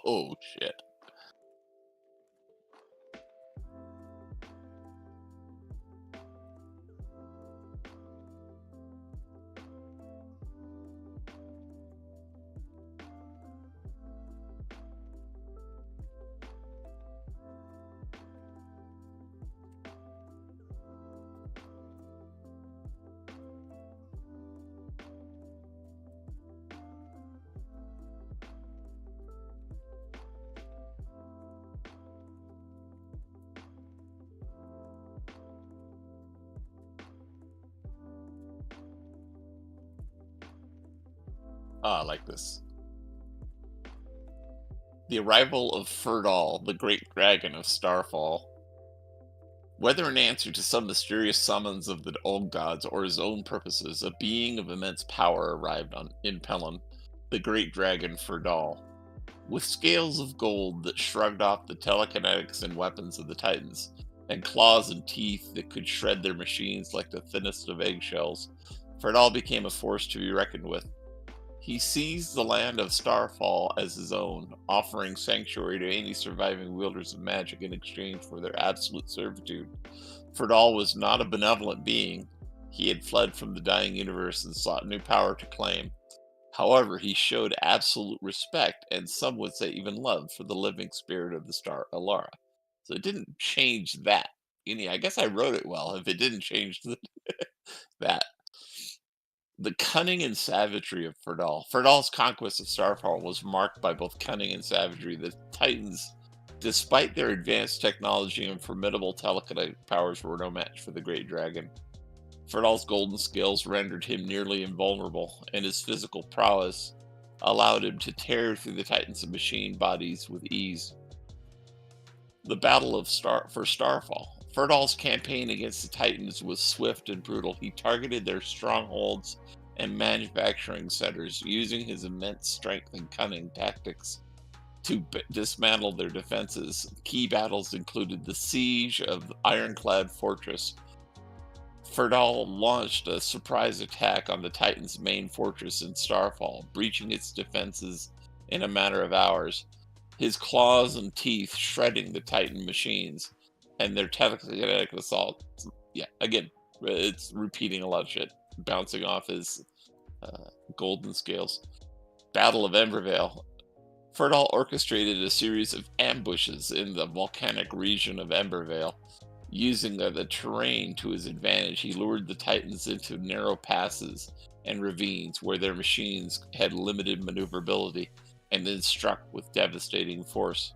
Oh, shit. Ah, I like this. The arrival of Ferdal, the great dragon of Starfall. Whether in answer to some mysterious summons of the old gods or his own purposes, a being of immense power arrived in Pelin, the great dragon Ferdal. With scales of gold that shrugged off the telekinetics and weapons of the Titans, and claws and teeth that could shred their machines like the thinnest of eggshells, Ferdal became a force to be reckoned with. He seized the land of Starfall as his own, offering sanctuary to any surviving wielders of magic in exchange for their absolute servitude. Ferdal was not a benevolent being. He had fled from the dying universe and sought new power to claim. However, he showed absolute respect, and some would say even love, for the living spirit of the star Alara. So it didn't change that. I guess I wrote it well if it didn't change that. The cunning and savagery of Ferdal. Ferdal's conquest of Starfall was marked by both cunning and savagery. The Titans, despite their advanced technology and formidable telekinetic powers, were no match for the Great Dragon. Ferdal's golden skills rendered him nearly invulnerable, and his physical prowess allowed him to tear through the Titans' machine bodies with ease. The battle for Starfall. Ferdal's campaign against the Titans was swift and brutal. He targeted their strongholds and manufacturing centers, using his immense strength and cunning tactics to dismantle their defenses. Key battles included the siege of the ironclad fortress. Ferdal launched a surprise attack on the Titans' main fortress in Starfall, breaching its defenses in a matter of hours, his claws and teeth shredding the Titan machines and their telekinetic assault. Yeah, again, it's repeating a lot of shit, bouncing off his golden scales. Battle of Embervale. Ferdal orchestrated a series of ambushes in the volcanic region of Embervale. Using the terrain to his advantage, he lured the Titans into narrow passes and ravines where their machines had limited maneuverability, and then struck with devastating force.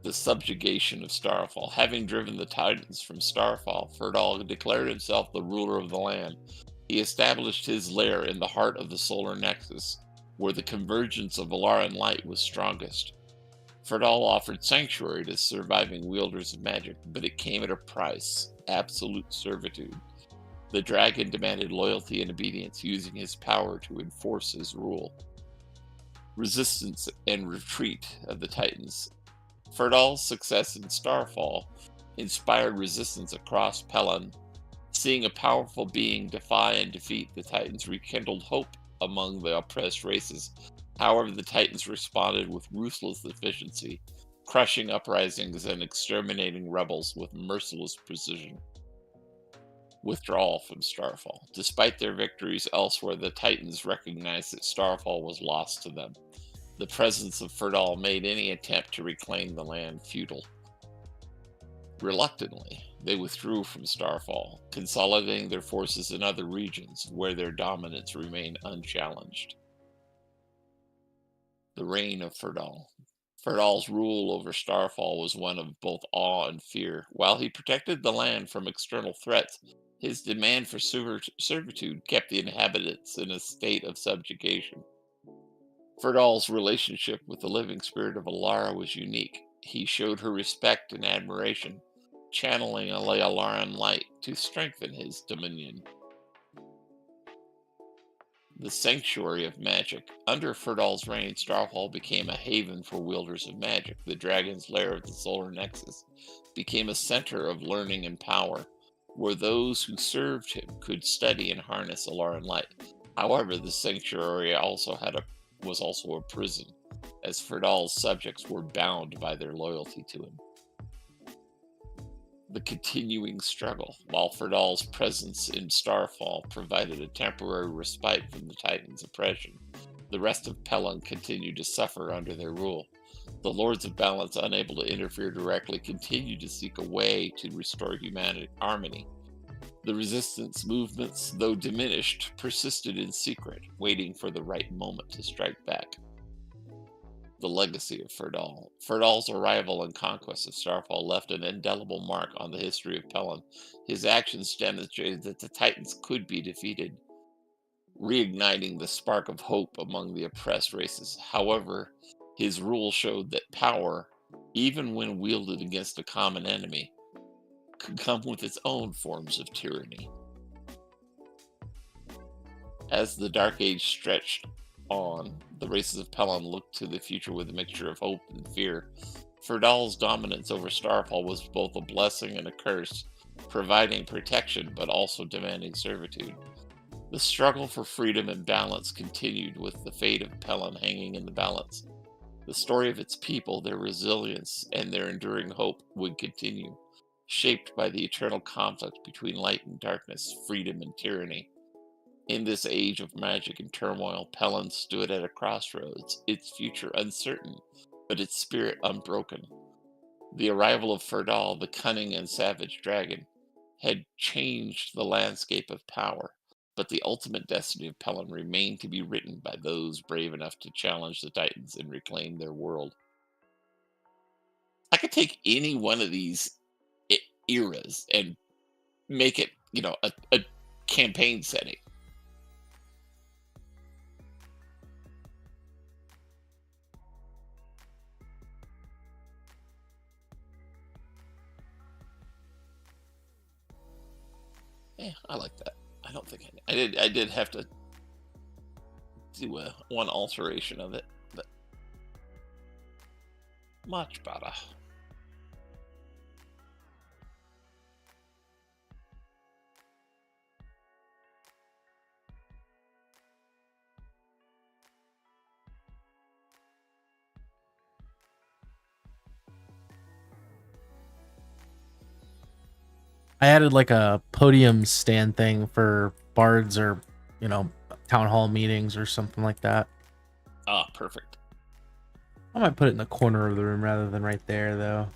The subjugation of Starfall. Having driven the Titans from Starfall, Ferdal declared himself the ruler of the land. He established his lair in the heart of the solar nexus, where the convergence of Alaran light was strongest. Ferdal offered sanctuary to surviving wielders of magic, but it came at a price: absolute servitude. The dragon demanded loyalty and obedience, using his power to enforce his rule. Resistance and retreat of the Titans. Ferdal's success in Starfall inspired resistance across Pelin. Seeing a powerful being defy and defeat the Titans rekindled hope among the oppressed races. However, the Titans responded with ruthless efficiency, crushing uprisings and exterminating rebels with merciless precision. Withdrawal from Starfall. Despite their victories elsewhere, the Titans recognized that Starfall was lost to them. The presence of Ferdal made any attempt to reclaim the land futile. Reluctantly, they withdrew from Starfall, consolidating their forces in other regions where their dominance remained unchallenged. The reign of Ferdal. Ferdal's rule over Starfall was one of both awe and fear. While he protected the land from external threats, his demand for servitude kept the inhabitants in a state of subjugation. Ferdal's relationship with the living spirit of Alara was unique. He showed her respect and admiration, channeling Alaran light to strengthen his dominion. The Sanctuary of Magic. Under Ferdal's reign, Starfall became a haven for wielders of magic. The dragon's lair of the solar nexus became a center of learning and power, where those who served him could study and harness Alaran light. However, the sanctuary also had a was also a prison, as Ferdal's subjects were bound by their loyalty to him. The continuing struggle, while Ferdal's presence in Starfall provided a temporary respite from the Titans' oppression, the rest of Pelon continued to suffer under their rule. The Lords of Balance, unable to interfere directly, continued to seek a way to restore harmony. The resistance movements, though diminished, persisted in secret, waiting for the right moment to strike back. The legacy of Ferdal. Ferdal's arrival and conquest of Starfall left an indelible mark on the history of Pelon. His actions demonstrated that the Titans could be defeated, reigniting the spark of hope among the oppressed races. However, his rule showed that power, even when wielded against a common enemy, could come with its own forms of tyranny. As the Dark Age stretched on, the races of Pelon looked to the future with a mixture of hope and fear. Ferdal's dominance over Starfall was both a blessing and a curse, providing protection but also demanding servitude. The struggle for freedom and balance continued, with the fate of Pelon hanging in the balance. The story of its people, their resilience, and their enduring hope would continue, shaped by the eternal conflict between light and darkness, freedom and tyranny. In this age of magic and turmoil, Pelon stood at a crossroads, its future uncertain, but its spirit unbroken. The arrival of Ferdal, the cunning and savage dragon, had changed the landscape of power, but the ultimate destiny of Pelon remained to be written by those brave enough to challenge the Titans and reclaim their world. I could take any one of these eras and make it, a campaign setting. Yeah, I like that. I don't think I did have to do one alteration of it, but much better. I added like a podium stand thing for bards or, town hall meetings or something like that. Ah, perfect. I might put it in the corner of the room rather than right there, though.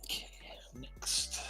Okay, next.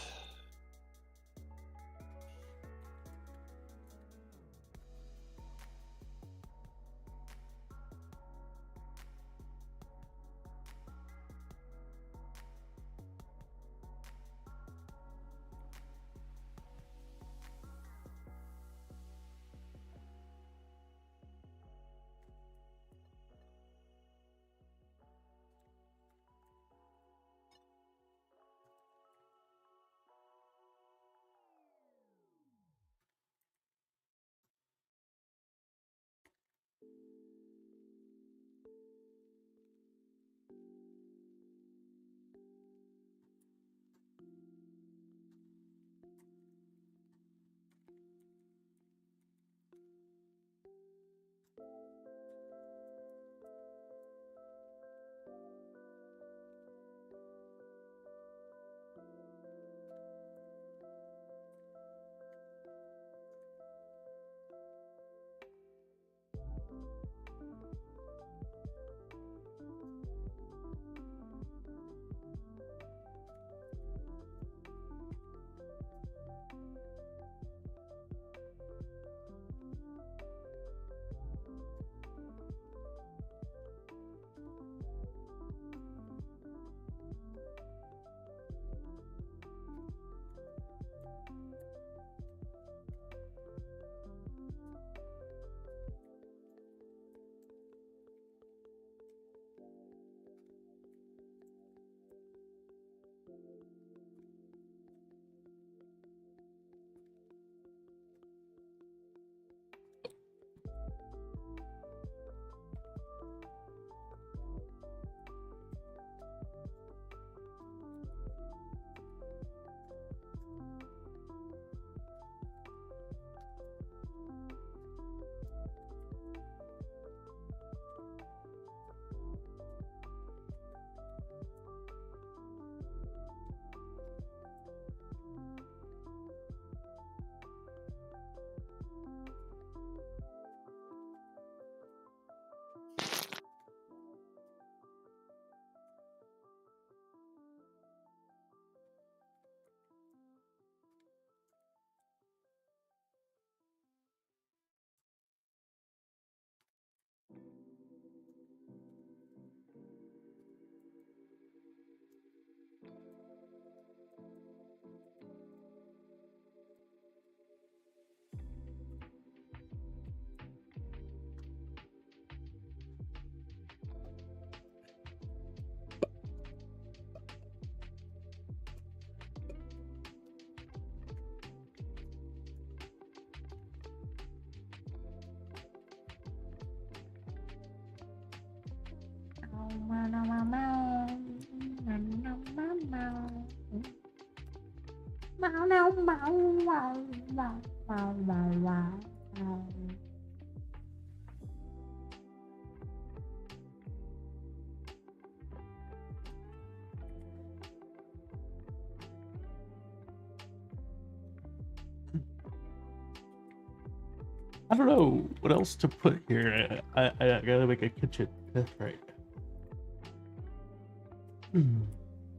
I don't know what else to put here. I gotta make a kitchen. That's right.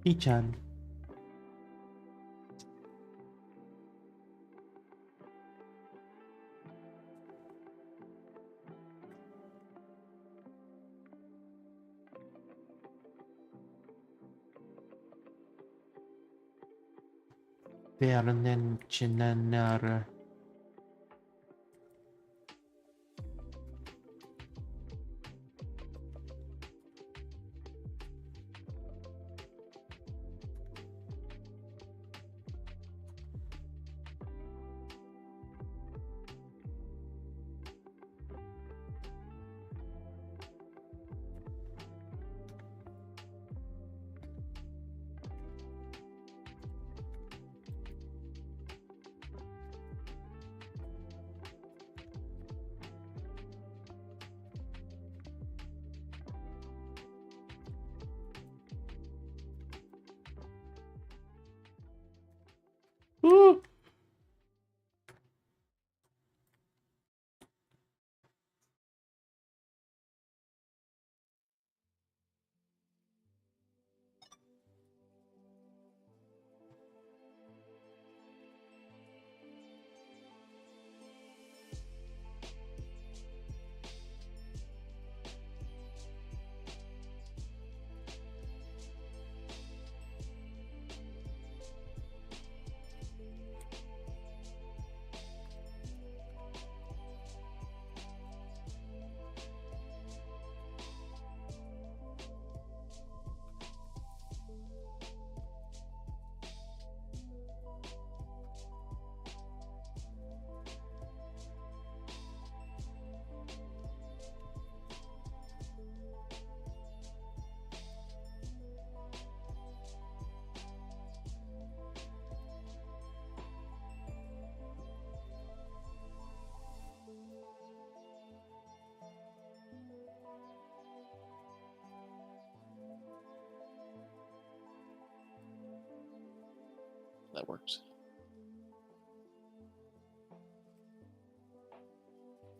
He-chan. Bernen Chinanara. Ooh. That works.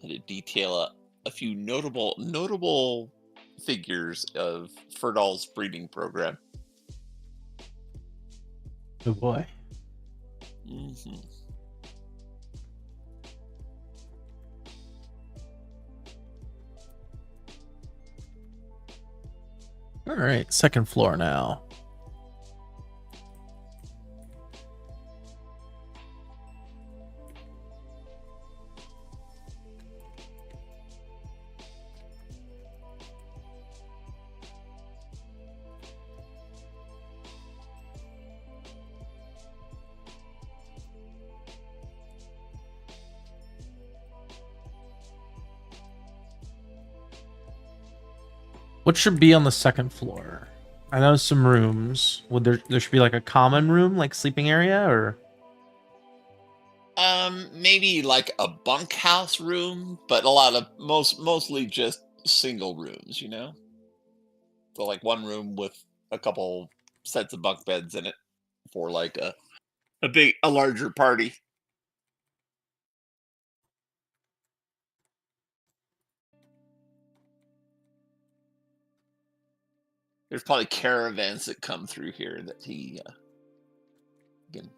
And to detail a few notable figures of Ferdal's breeding program. Oh boy. Mm-hmm. All right, second floor now. What should be on the second floor? I know some rooms. Would there should be like a common room, like sleeping area, or Maybe like a bunkhouse room, but mostly just single rooms, you know? So like one room with a couple sets of bunk beds in it for like a larger party. There's probably caravans that come through here that he can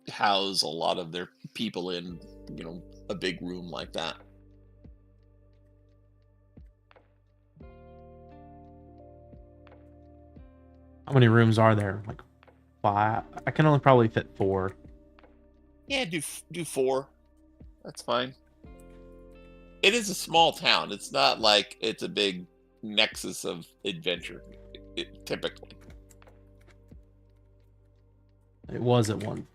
house a lot of their people in, a big room like that. how many rooms are there? Like 5? I can only probably fit 4. Yeah, do 4. That's fine. It is a small town. It's not like it's a big nexus of adventure. Typically. It was at one.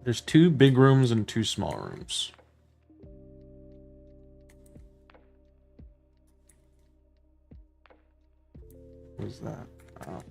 There's 2 big rooms and 2 small rooms. What was that? Oh.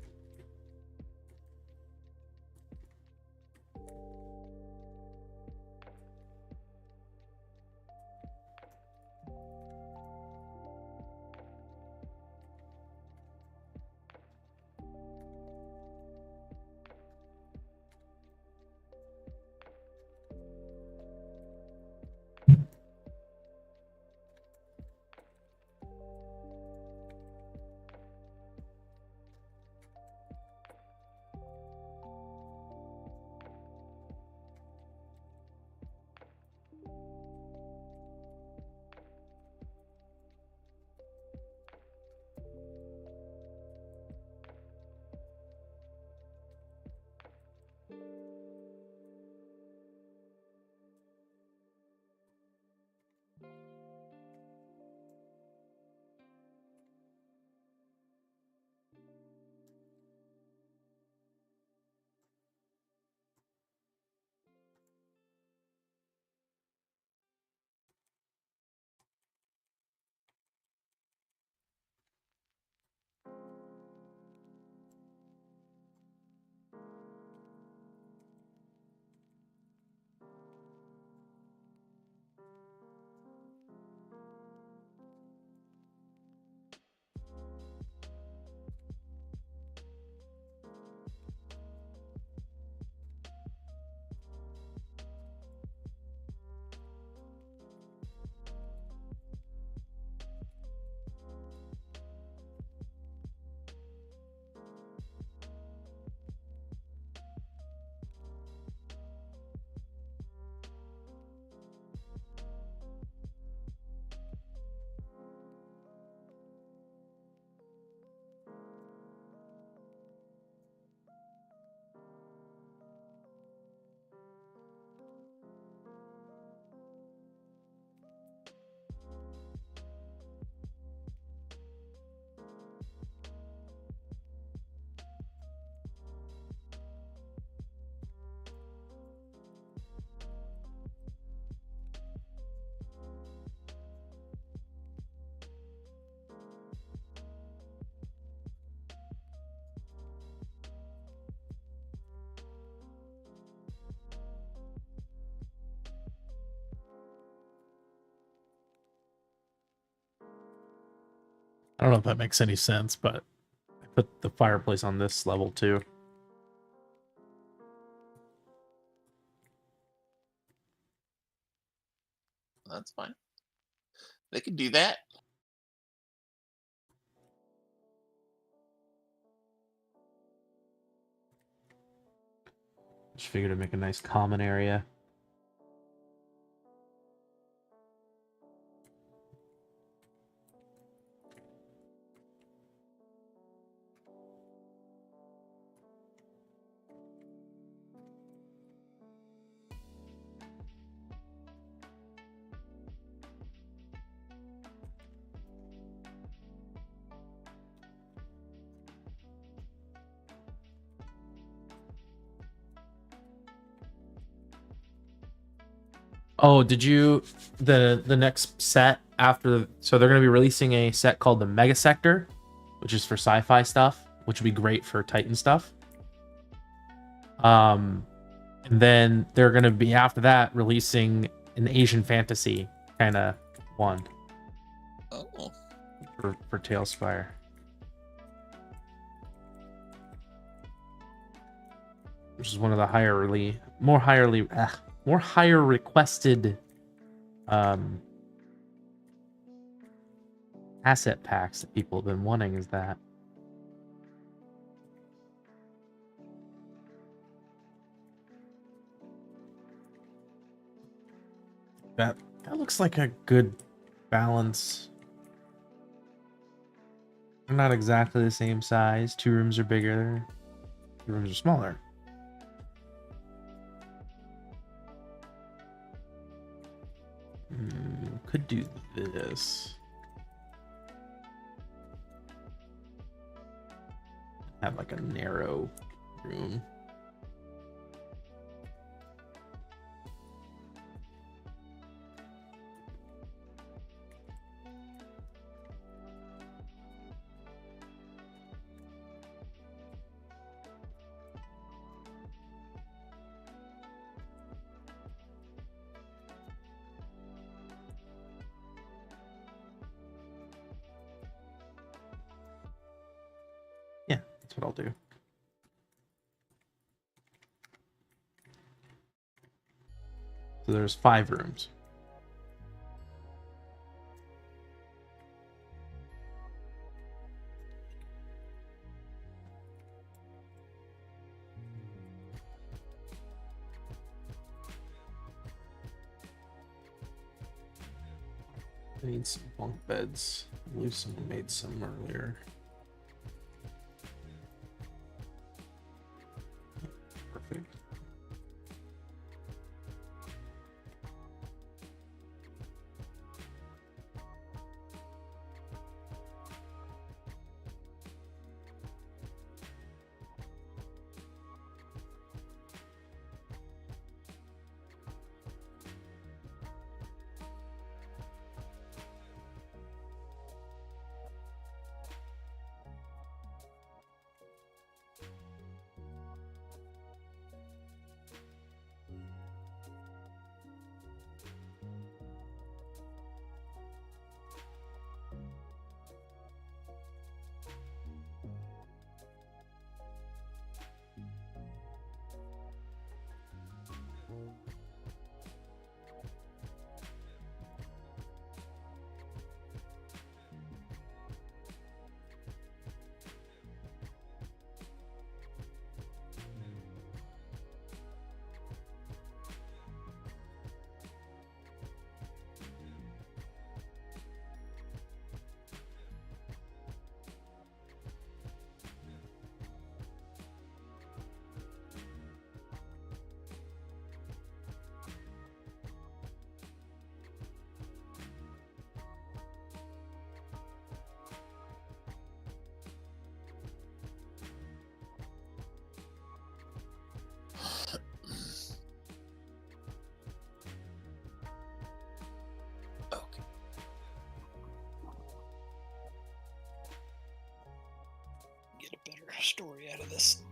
I don't know if that makes any sense, but I put the fireplace on this level too. That's fine. They can do that. Just figured to make a nice common area. Oh, did you the next set after so they're going to be releasing a set called the Mega Sector, which is for sci-fi stuff, which would be great for Titan stuff. And then they're going to be after that releasing an Asian fantasy kind of one. Oh. For Talespire. Which is one of the more higher requested asset packs that people have been wanting is that. That looks like a good balance. They're not exactly the same size. 2 rooms are bigger. 2 rooms are smaller. Could do this. Have like a narrow room. what I'll do. So there's 5 rooms. I need some bunk beds. I believe someone made some earlier. Perfect. Okay. Get a better story out of this.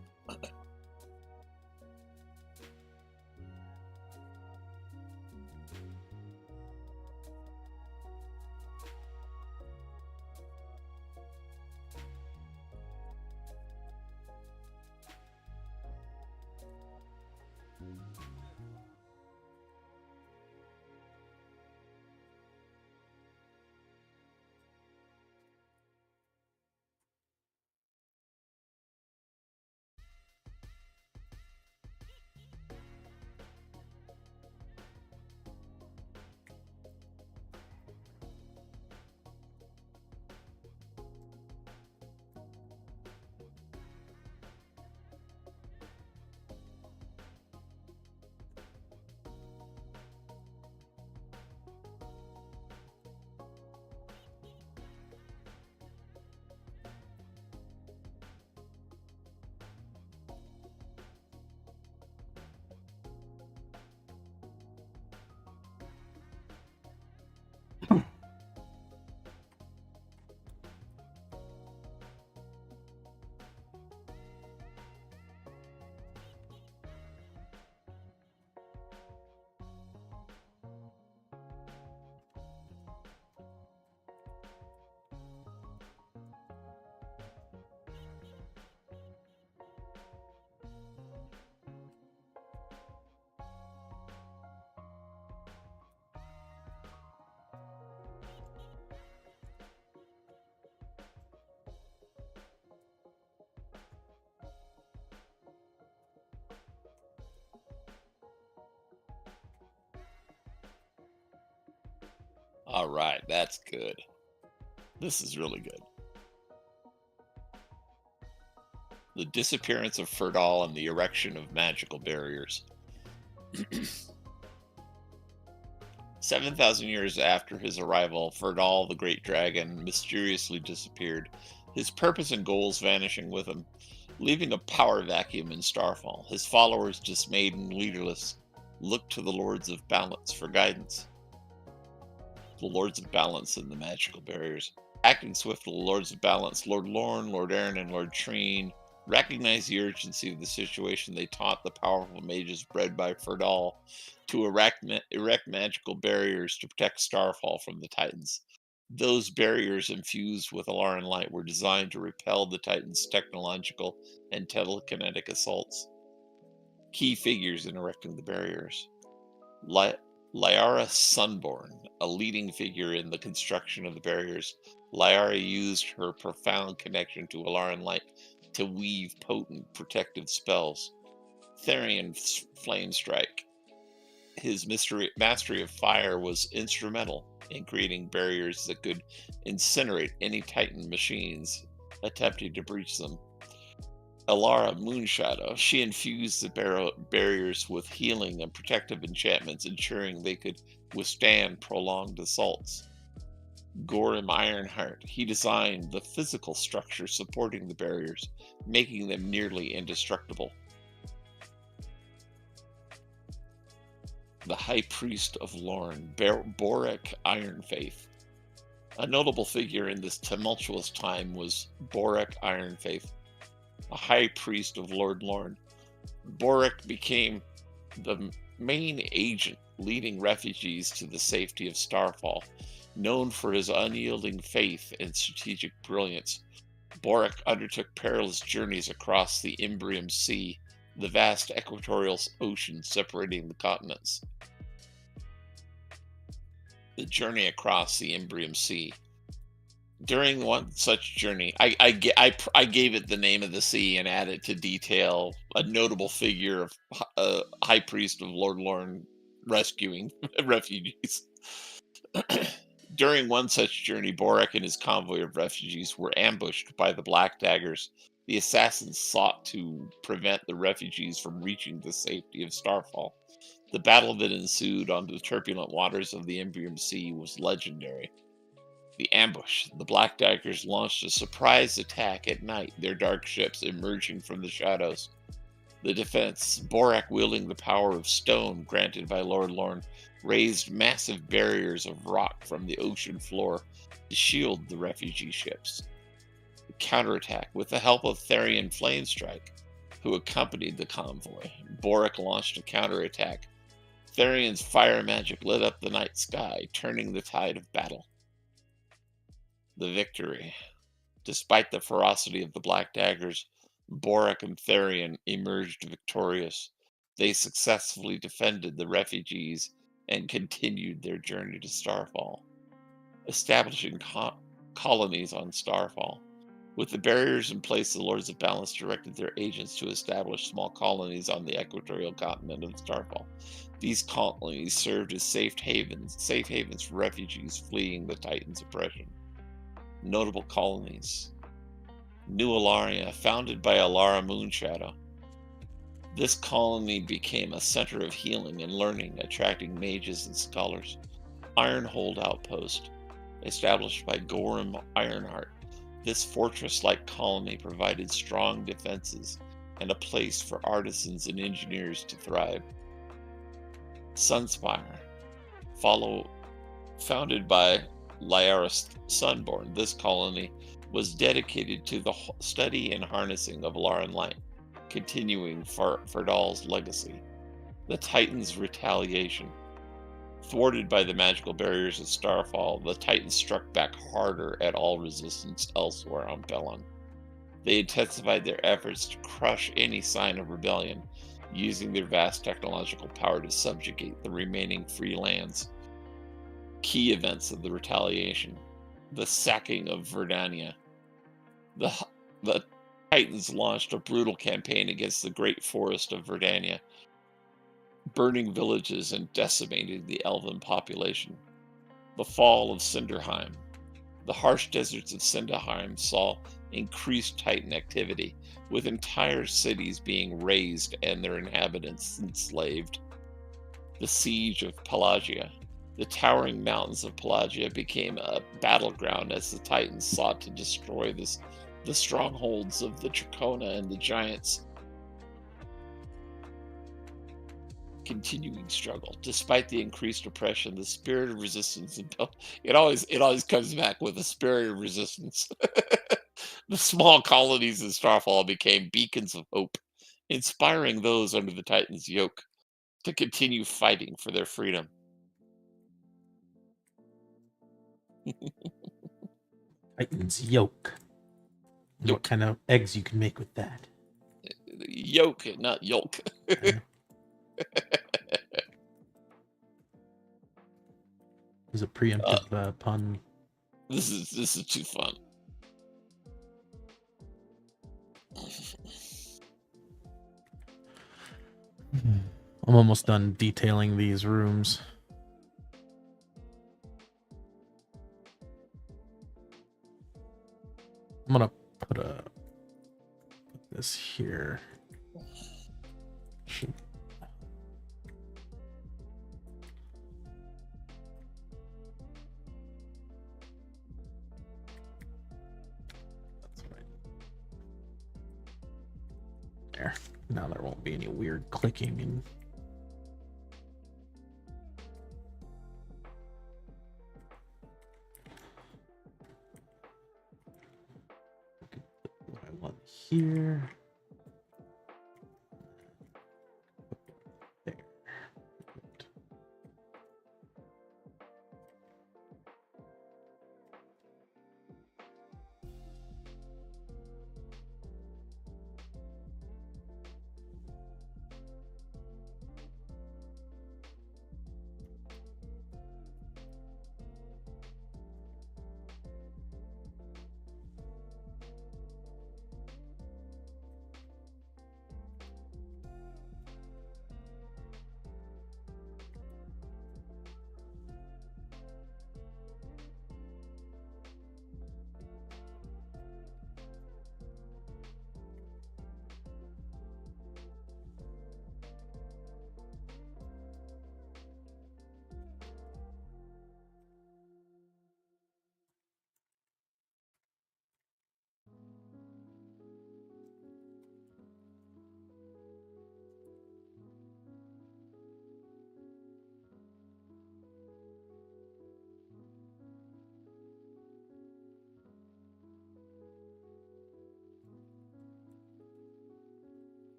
All right, that's good. This is really good. The disappearance of Ferdal and the erection of magical barriers. 7,000 years after his arrival, Ferdal, the great dragon, mysteriously disappeared, his purpose and goals vanishing with him, leaving a power vacuum in Starfall. His followers, dismayed and leaderless, looked to the Lords of Balance for guidance. The Lords of Balance and the magical barriers. Acting swiftly, Lords of Balance, Lord Lorne, Lord Aaron, and Lord Treen recognized the urgency of the situation. They taught the powerful mages bred by Ferdal to erect magical barriers to protect Starfall from the Titans. Those barriers infused with Alaran light were designed to repel the Titans' technological and telekinetic assaults. Key figures in erecting the barriers. Ly- Lyara Sunborn, a leading figure in the construction of the barriers. Lyara used her profound connection to Alaran light to weave potent protective spells. Therian Flame Strike. His mastery of fire was instrumental in creating barriers that could incinerate any Titan machines attempting to breach them. Alara Moonshadow, she infused the barriers with healing and protective enchantments, ensuring they could withstand prolonged assaults. Gorim Ironheart, he designed the physical structure supporting the barriers, making them nearly indestructible. The High Priest of Lorn, Borek Ironfaith. A notable figure in this tumultuous time was Borek Ironfaith, a high priest of Lord Lorn. Borek became the main agent leading refugees to the safety of Starfall. Known for his unyielding faith and strategic brilliance, Borek undertook perilous journeys across the Imbrium Sea, the vast equatorial ocean separating the continents. The journey across the Imbrium Sea. During one such journey, I gave it the name of the sea and added to detail a notable figure of High Priest of Lord Lorn rescuing refugees. During one such journey, Borek and his convoy of refugees were ambushed by the Black Daggers. The assassins sought to prevent the refugees from reaching the safety of Starfall. The battle that ensued on the turbulent waters of the Imbrium Sea was legendary. The ambush. The Black Daggers launched a surprise attack at night, their dark ships emerging from the shadows. The defense, Borek wielding the power of stone granted by Lord Lorn, raised massive barriers of rock from the ocean floor to shield the refugee ships. The counterattack, with the help of Therian Flamestrike, who accompanied the convoy, Borek launched a counterattack. Therian's fire magic lit up the night sky, turning the tide of battle. The victory. Despite the ferocity of the Black Daggers, Borek and Therian emerged victorious. They successfully defended the refugees and continued their journey to Starfall, establishing colonies on Starfall. With the barriers in place, the Lords of Balance directed their agents to establish small colonies on the equatorial continent of Starfall. These colonies served as safe havens for refugees fleeing the Titans' oppression. Notable colonies. New Alaria, founded by Alara Moonshadow. This colony became a center of healing and learning, attracting mages and scholars. Ironhold Outpost, established by Gorim Ironheart. This fortress-like colony provided strong defenses and a place for artisans and engineers to thrive. Sunspire, founded by Lyara Sunborn, this colony was dedicated to the study and harnessing of Alaran light, continuing Fardal's legacy. The Titans' retaliation. Thwarted by the magical barriers of Starfall, the Titans struck back harder at all resistance elsewhere on Belon. They intensified their efforts to crush any sign of rebellion, using their vast technological power to subjugate the remaining free lands. Key events of the retaliation. The sacking of Verdania. The Titans launched a brutal campaign against the great forest of Verdania, burning villages and decimating the elven population. The fall of Cinderheim. The harsh deserts of Cinderheim saw increased Titan activity, with entire cities being razed and their inhabitants enslaved. The siege of Pelagia. The towering mountains of Pelagia became a battleground as the Titans sought to destroy the strongholds of the Trachona and the Giants. Continuing struggle. Despite the increased oppression, the spirit of resistance it always comes back with a spirit of resistance. The small colonies in Starfall became beacons of hope, inspiring those under the Titans' yoke to continue fighting for their freedom. Titan's yolk. And what Yolk. kind of eggs you can make with that? Yolk, not yolk. It was a preemptive pun. This is too fun. I'm almost done detailing these rooms. I'm gonna put this here. Should... That's right. There. Now there won't be any weird clicking and what I want here. There.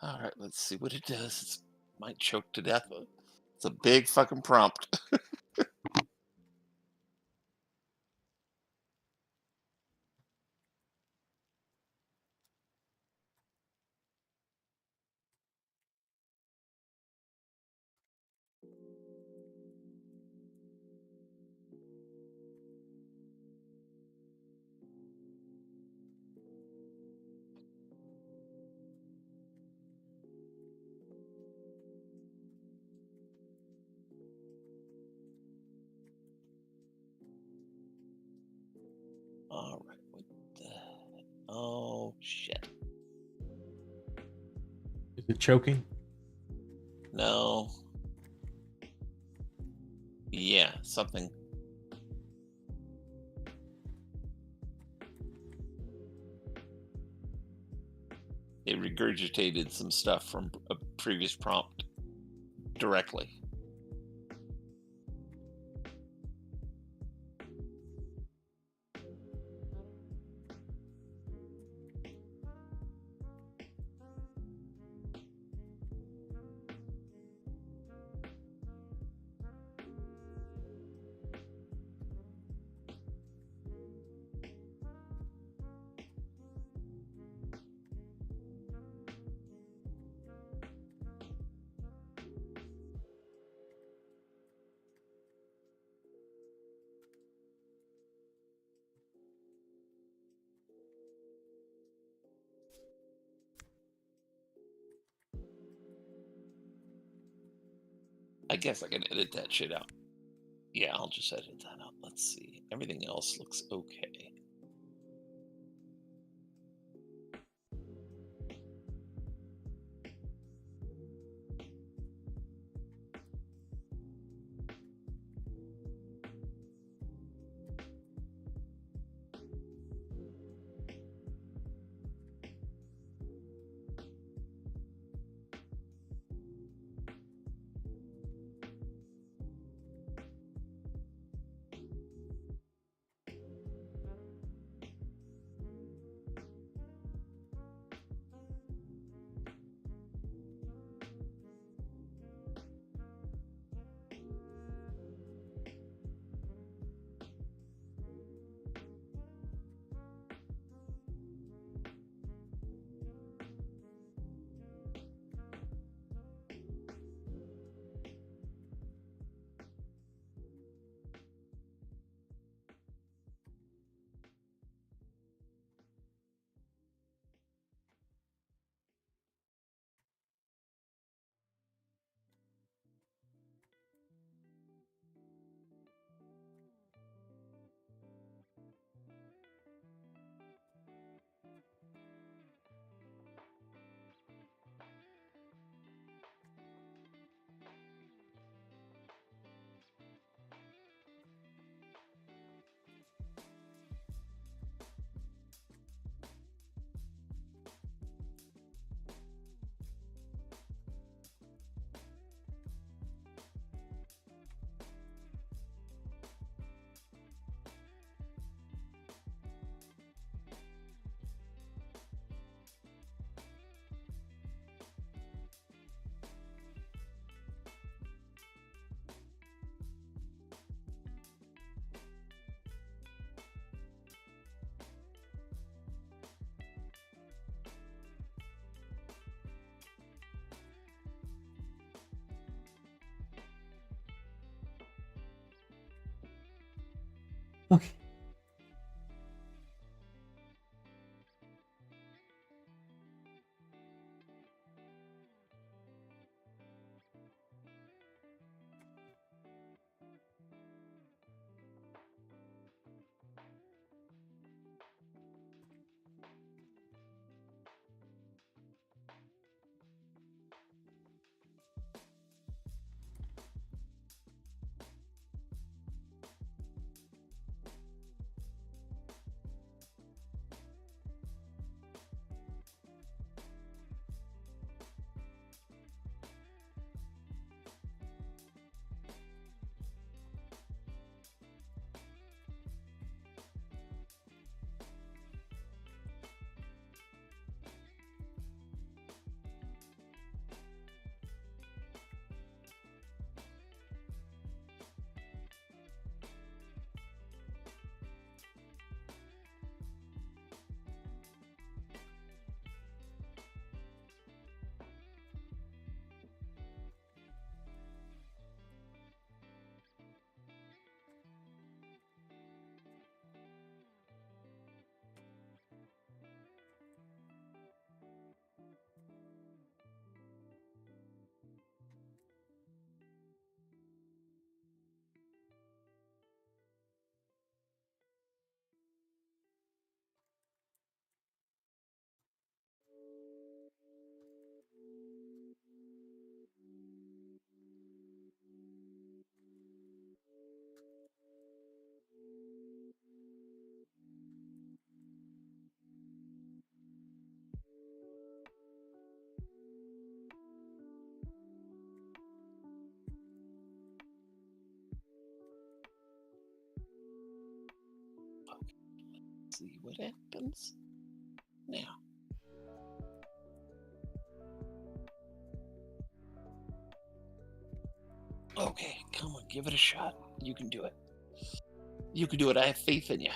All right, let's see what it does. It might choke to death. It's a big fucking prompt. All right, what the? Oh shit! Is it choking? No. Yeah, something. It regurgitated some stuff from a previous prompt directly. I guess I can edit that shit out. Yeah, I'll just edit that out. Let's see. Everything else looks okay. Okay. See what happens now. Okay, come on, give it a shot. You can do it. You can do it. I have faith in you.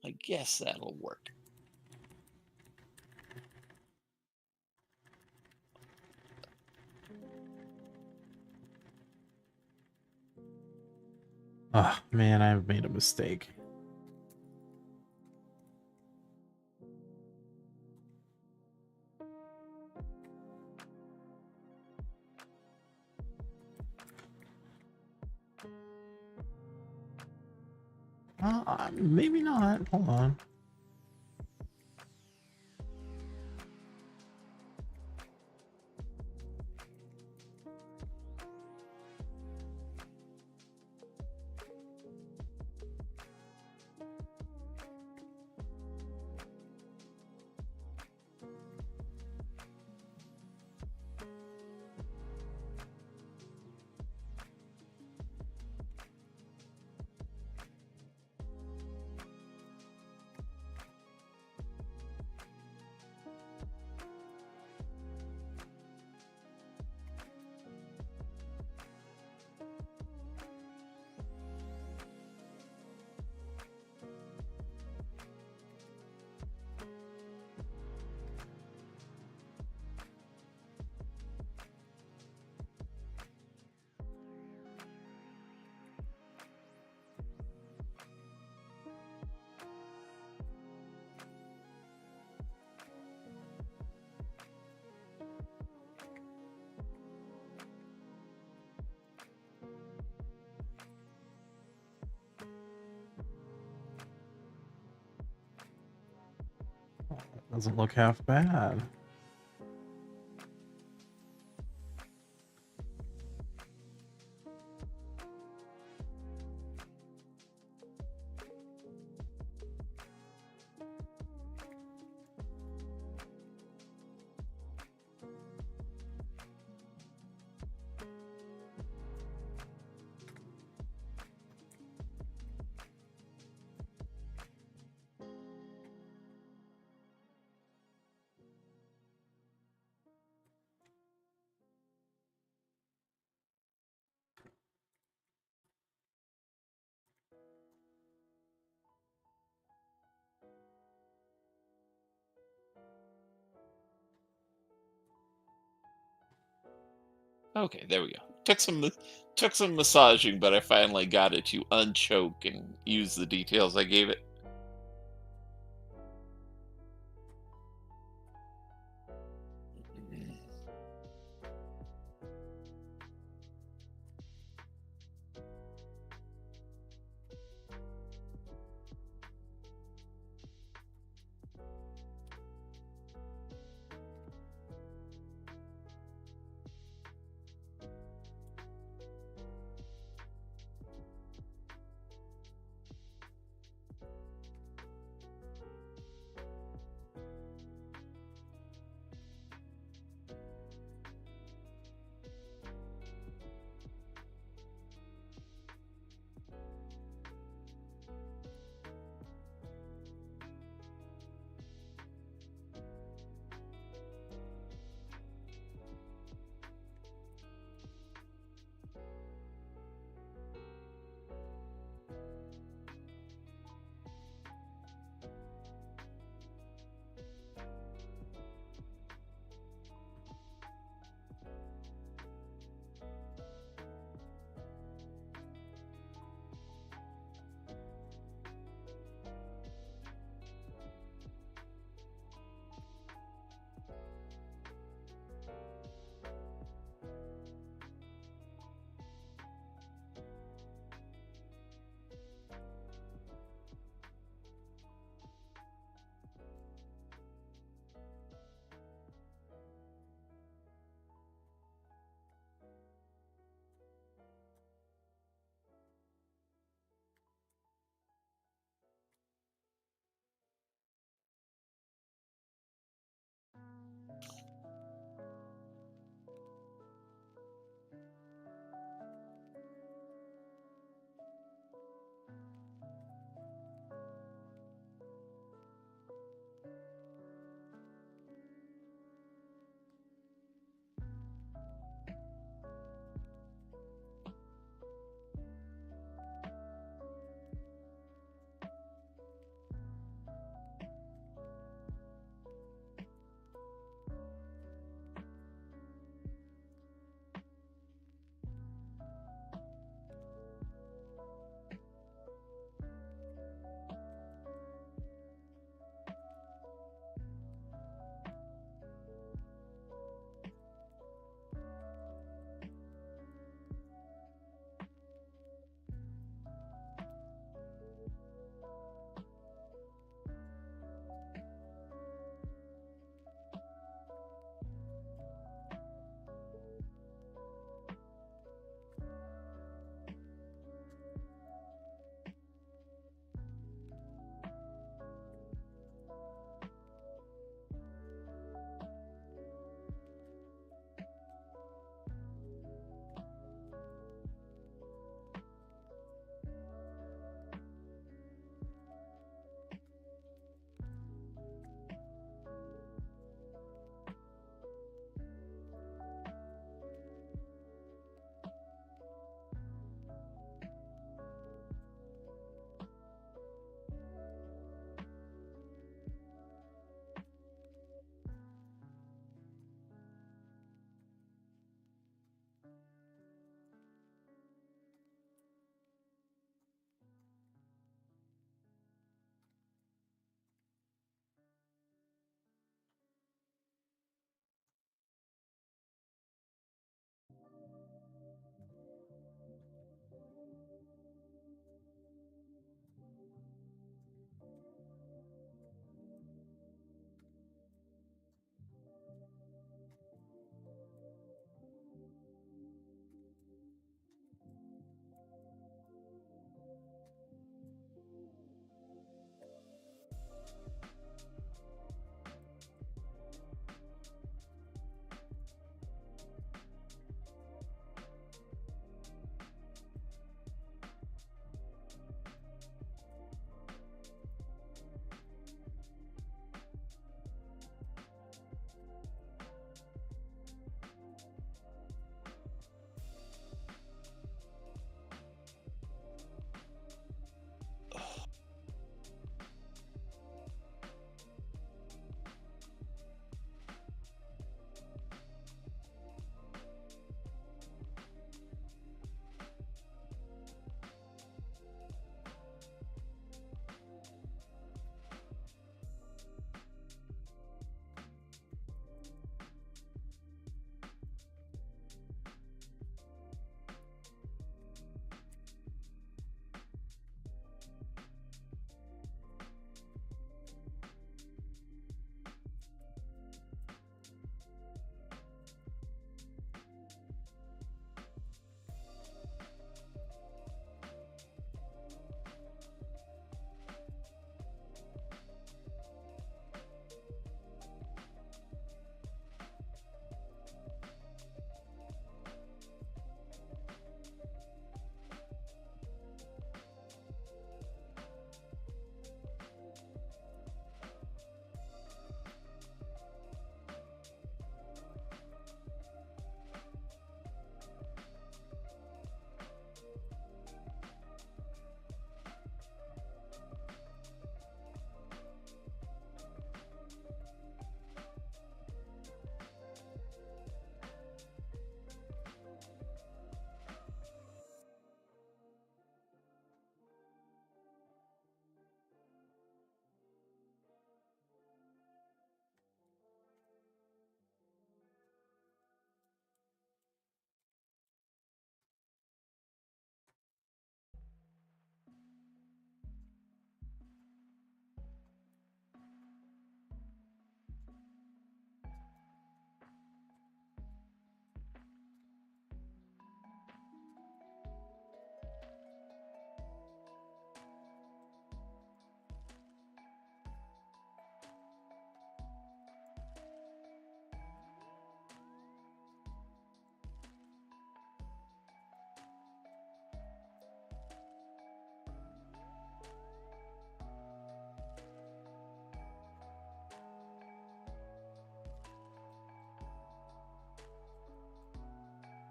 I guess that'll work. Oh, man, I've made a mistake. Maybe not. Hold on. Doesn't look half bad. Okay, there we go. Took some massaging, but I finally got it to unchoke and use the details I gave it.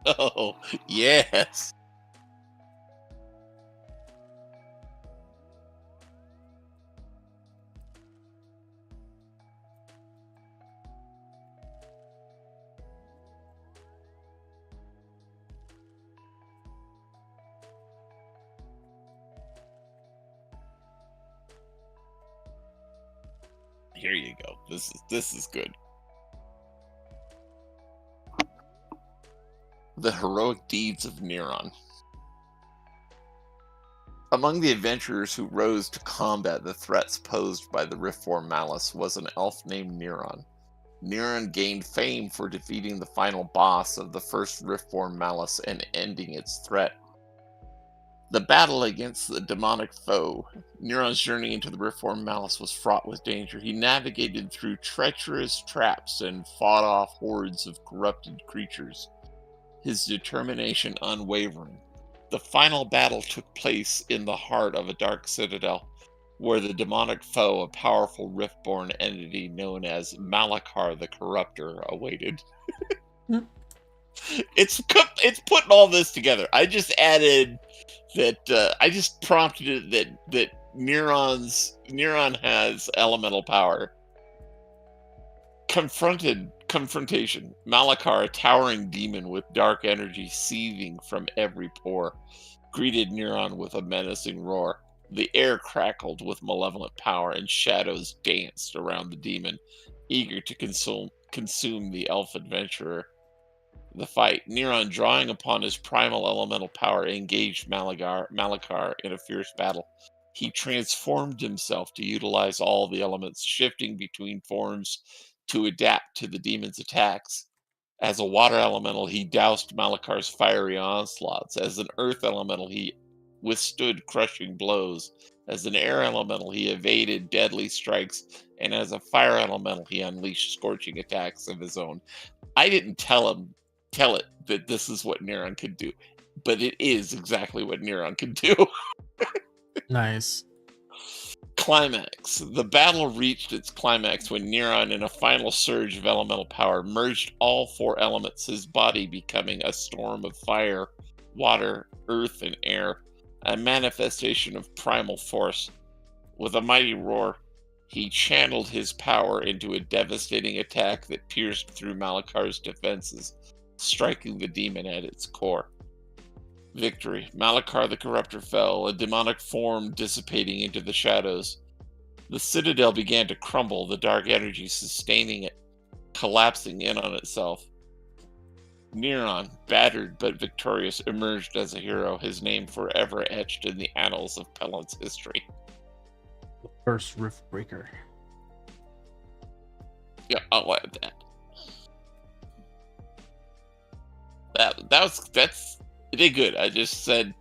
Oh, yes. Here you go. This is good. The heroic deeds of Neron. Among the adventurers who rose to combat the threats posed by the Riftform Malice was an elf named Neron. Neron gained fame for defeating the final boss of the first Riftform Malice and ending its threat. The battle against the demonic foe. Neron's journey into the Riftform Malice was fraught with danger. He navigated through treacherous traps and fought off hordes of corrupted creatures, his determination unwavering. The final battle took place in the heart of a dark citadel, where the demonic foe, a powerful Riftborn entity known as Malachar the Corruptor, awaited. It's putting all this together. I just added that I just prompted it that Neron has elemental power. Confrontation. Malachar, a towering demon with dark energy seething from every pore, greeted Neron with a menacing roar. The air crackled with malevolent power, and shadows danced around the demon, eager to consume the elf adventurer. The fight. Neron, drawing upon his primal elemental power, engaged Malachar in a fierce battle. He transformed himself to utilize all the elements, shifting between forms to adapt to the demon's attacks. As a water elemental, he doused Malachar's fiery onslaughts. As an earth elemental, he withstood crushing blows. As an air elemental, he evaded deadly strikes. And as a fire elemental, he unleashed scorching attacks of his own. I didn't tell it that this is what Neron could do, but it is exactly what Neron could do. Nice. Climax. The battle reached its climax when Neron, in a final surge of elemental power, merged all four elements, his body becoming a storm of fire, water, earth, and air, a manifestation of primal force. With a mighty roar, he channeled his power into a devastating attack that pierced through Malachar's defenses, striking the demon at its core. Victory. Malachar the Corruptor fell, a demonic form dissipating into the shadows. The citadel began to crumble, the dark energy sustaining it, collapsing in on itself. Neron, battered but victorious, emerged as a hero, his name forever etched in the annals of Pelant's history. The first Rift Breaker. Yeah, I'll add that. That's it did good. I just said,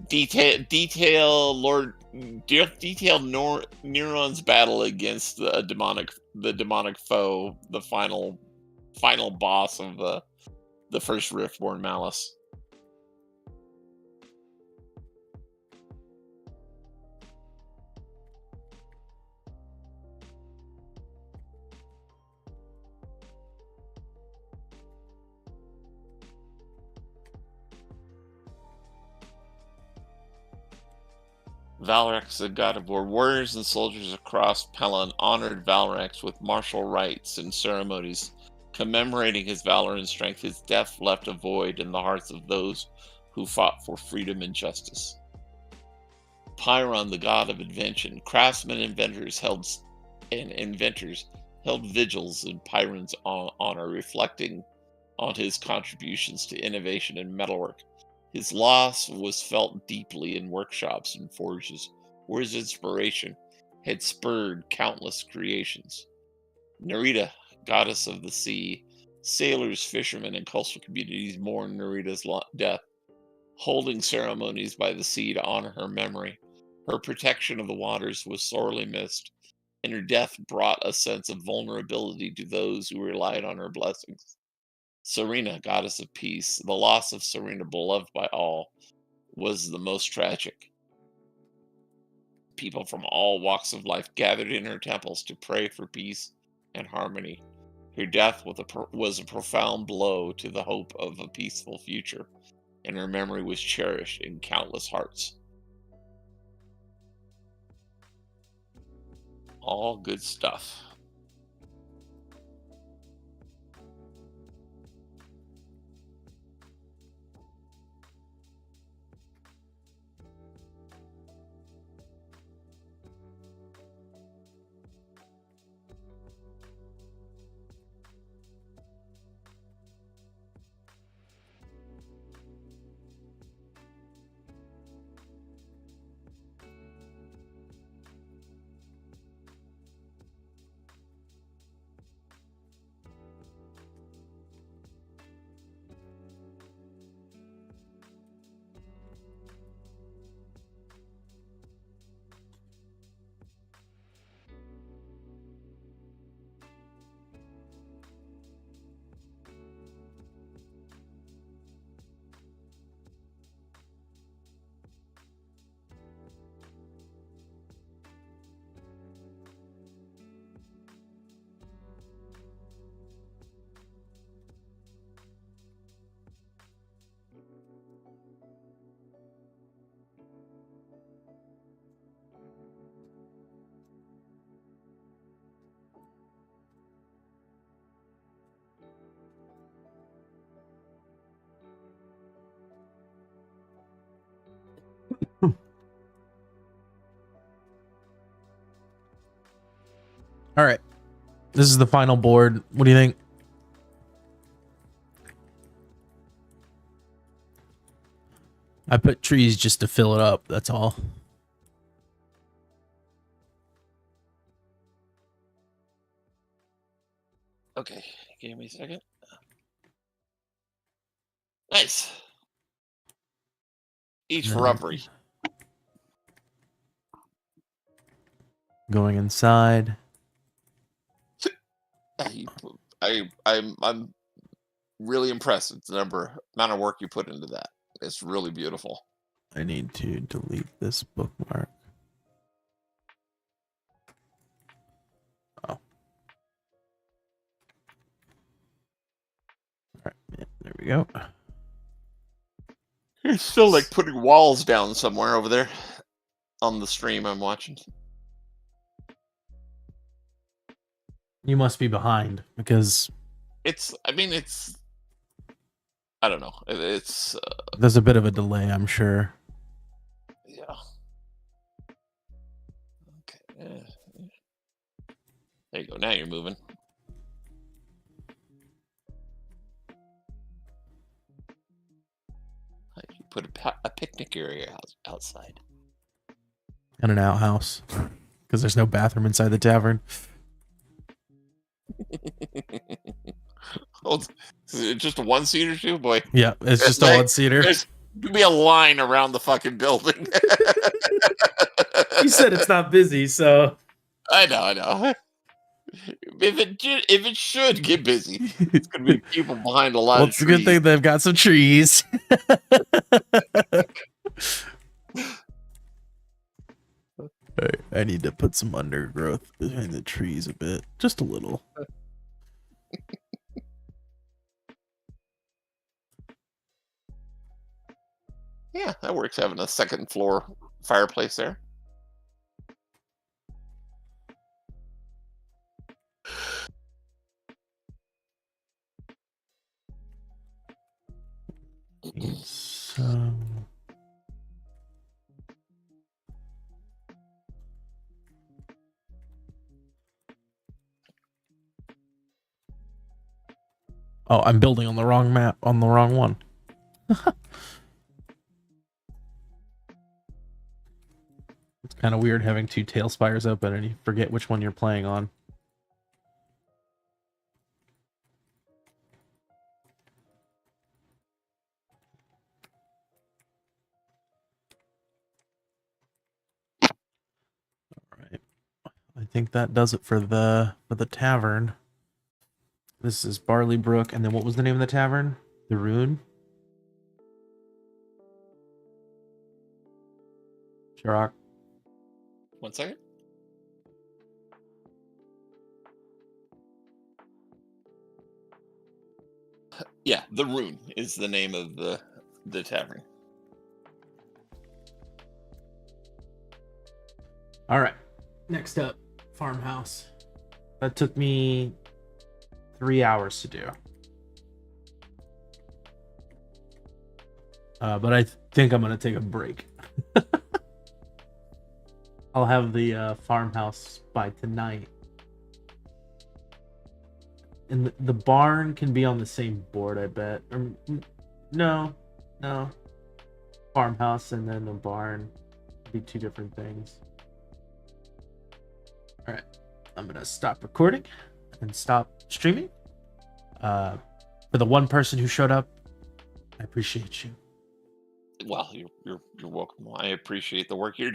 detail Neron's battle against the demonic foe, the final boss of the first Riftborn Malice. Valrax, the god of war. Warriors and soldiers across Pelan honored Valrax with martial rites and ceremonies, commemorating his valor and strength. His death left a void in the hearts of those who fought for freedom and justice. Pyron, the god of invention. Craftsmen and inventors held vigils in Pyron's honor, reflecting on his contributions to innovation and metalwork. His loss was felt deeply in workshops and forges, where his inspiration had spurred countless creations. Nerita, goddess of the sea. Sailors, fishermen, and coastal communities mourn Nerita's death, holding ceremonies by the sea to honor her memory. Her protection of the waters was sorely missed, and her death brought a sense of vulnerability to those who relied on her blessings. Serena, goddess of peace. The loss of Serena, beloved by all, was the most tragic. People from all walks of life gathered in her temples to pray for peace and harmony. Her death was a profound blow to the hope of a peaceful future, and her memory was cherished in countless hearts. All good stuff. All right. This is the final board. What do you think? I put trees just to fill it up. That's all. Okay, give me a second. Nice. Each for Rubbery. Going inside. I'm really impressed with the amount of work you put into that. It's really beautiful. I need to delete this bookmark. Oh. All right, yeah, there we go. You're still like putting walls down somewhere over there on the stream I'm watching. You must be behind because I don't know. It's there's a bit of a delay, I'm sure. yeah. Okay. There you go. Now you're moving. You put a picnic area outside. And an outhouse because there's no bathroom inside the tavern. Oh, is it just a one-seater too, boy? Yeah, it's just a one-seater. There's gonna be a line around the fucking building. You said it's not busy, so I know. If it should get busy, it's gonna be people behind a lot well, of it's trees. a good thing they've got some trees. I need to put some undergrowth behind the trees a bit, just a little. Yeah, that works. Having a second floor fireplace there. Oh, I'm building on the wrong map, on the wrong one. It's kind of weird having two Talespires open and you forget which one you're playing on. All right. I think that does it for the tavern. This is Barley Brook, and then what was the name of the tavern? The Rune? Sharok. 1 second. Yeah, the Rune is the name of the tavern. All right. Next up, farmhouse. That took me 3 hours to do. But I think I'm gonna take a break. I'll have the farmhouse by tonight. And the barn can be on the same board, I bet. Or, no. Farmhouse and then the barn be two different things. All right, I'm gonna stop recording and stop streaming. For the one person who showed up, I appreciate you. Well, you're welcome. I appreciate the work you're